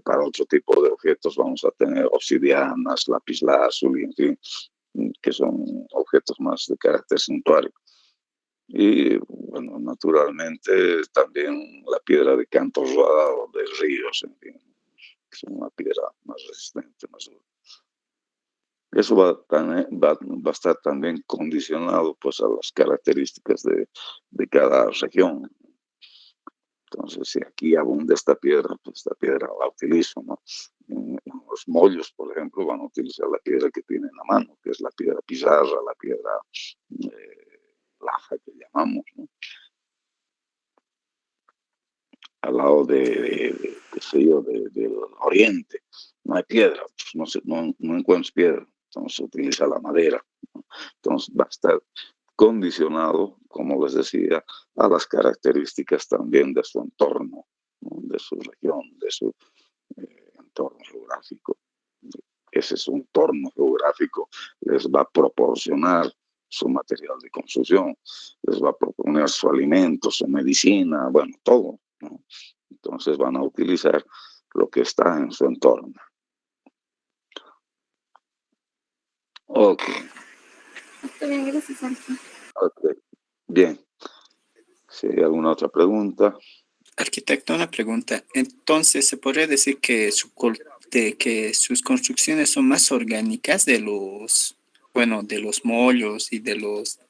para otro tipo de objetos vamos a tener obsidianas, lapislázuli, en fin, que son objetos más de carácter suntuario. Y bueno, naturalmente también la piedra de canto rodado de ríos, en fin, que es una piedra más resistente, más dura. Eso va a estar también condicionado pues, a las características de cada región. Entonces, si aquí abunda esta piedra, pues esta piedra la utilizo, ¿no? En los mollos, por ejemplo, van a utilizar la piedra que tienen a mano, que es la piedra pizarra, la piedra laja que llamamos, ¿no? Al lado qué sé yo, del oriente, no hay piedra, pues no encuentras piedra, entonces se utiliza la madera, ¿no? Entonces va a estar condicionado, como les decía, a las características también de su entorno, ¿no? De su región, de su entorno geográfico. Ese es un entorno geográfico, les va a proporcionar su material de construcción, les va a proponer su alimento, su medicina, bueno, todo, ¿no? Entonces van a utilizar lo que está en su entorno. Ok. Está bien, gracias, Marky. Ok, bien. Si hay alguna otra pregunta. Arquitecto, una pregunta. Entonces, ¿se podría decir que, de que sus construcciones son más orgánicas de los, bueno, de los mollos y de los,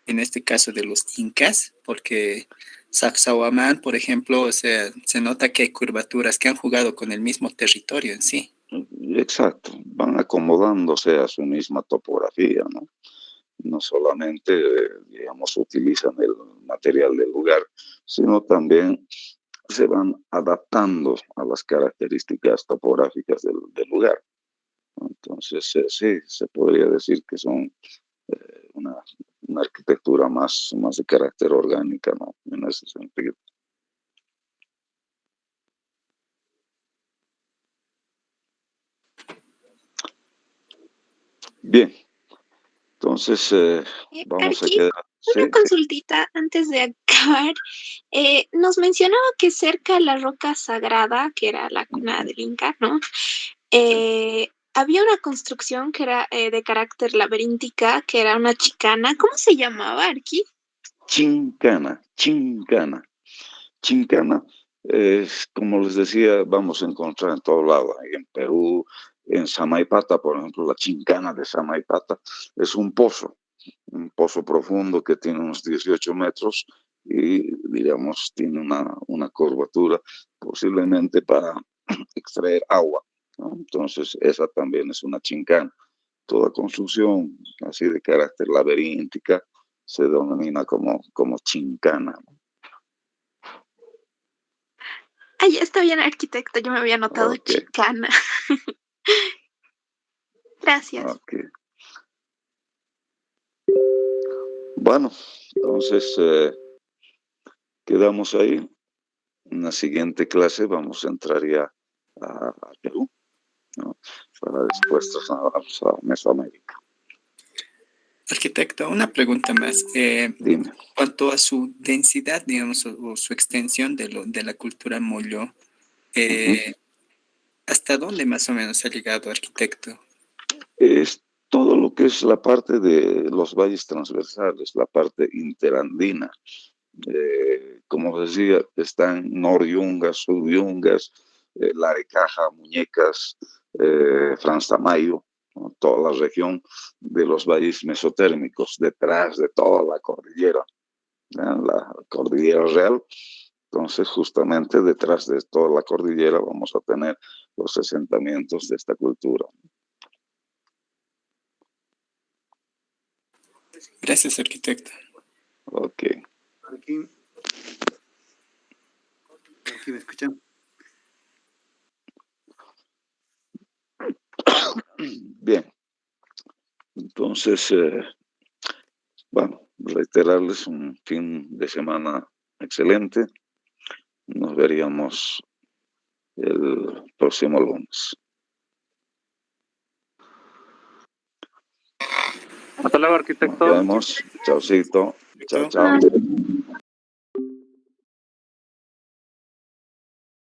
en este caso, de los incas? Porque Sacsayhuamán, por ejemplo, o sea, se nota que hay curvaturas que han jugado con el mismo territorio en sí. Exacto, van acomodándose a su misma topografía, ¿no? No solamente, digamos, utilizan el material del lugar, sino también se van adaptando a las características topográficas del lugar. Entonces, sí, se podría decir que son una, una arquitectura más de carácter orgánica, ¿no? En ese sentido. Bien, entonces vamos a Arqui, quedar. Sí, una sí. consultita antes de acabar. Nos mencionaba que cerca de la roca sagrada, que era la cuna del Inca, ¿no? Había una construcción que era de carácter laberíntica, que era una chicana. ¿Cómo se llamaba, Arqui? Chincana, chincana. Chincana es, como les decía, vamos a encontrar en todo lado, ahí en Perú, en Samaipata, por ejemplo, la chincana de Samaipata es un pozo profundo que tiene unos 18 metros y, digamos, tiene una curvatura posiblemente para extraer agua, ¿no? Entonces, esa también es una chincana. Toda construcción así de carácter laberíntica se denomina como chincana, ¿no? Ah, ya está bien, arquitecto. Yo me había notado Ok, chicana. Gracias. ok. Bueno, entonces quedamos ahí. En la siguiente clase vamos a entrar ya a Perú, ¿no? Para después trasladarnos a Mesoamérica. Arquitecto, una pregunta más. Dime. Cuanto a su densidad, digamos, o su extensión de la cultura Molló, Ujú. ¿hasta dónde más o menos ha llegado, arquitecto? Es todo lo que es la parte de los valles transversales, la parte interandina. Como decía, están Nor-Yungas, Sur-Yungas, Larecaja, Muñecas, Franz Tamayo, ¿no? Toda la región de los valles mesotérmicos, detrás de toda la cordillera, ¿no? La cordillera real. Entonces, justamente detrás de toda la cordillera vamos a tener los asentamientos de esta cultura. Gracias, arquitecto. Ok. Aquí me escuchan. Bien. Entonces, bueno, reiterarles un fin de semana excelente. Nos veríamos el próximo lunes. Hasta luego, arquitecto. Nos vemos. Chaucito. Chao, chao. Ah,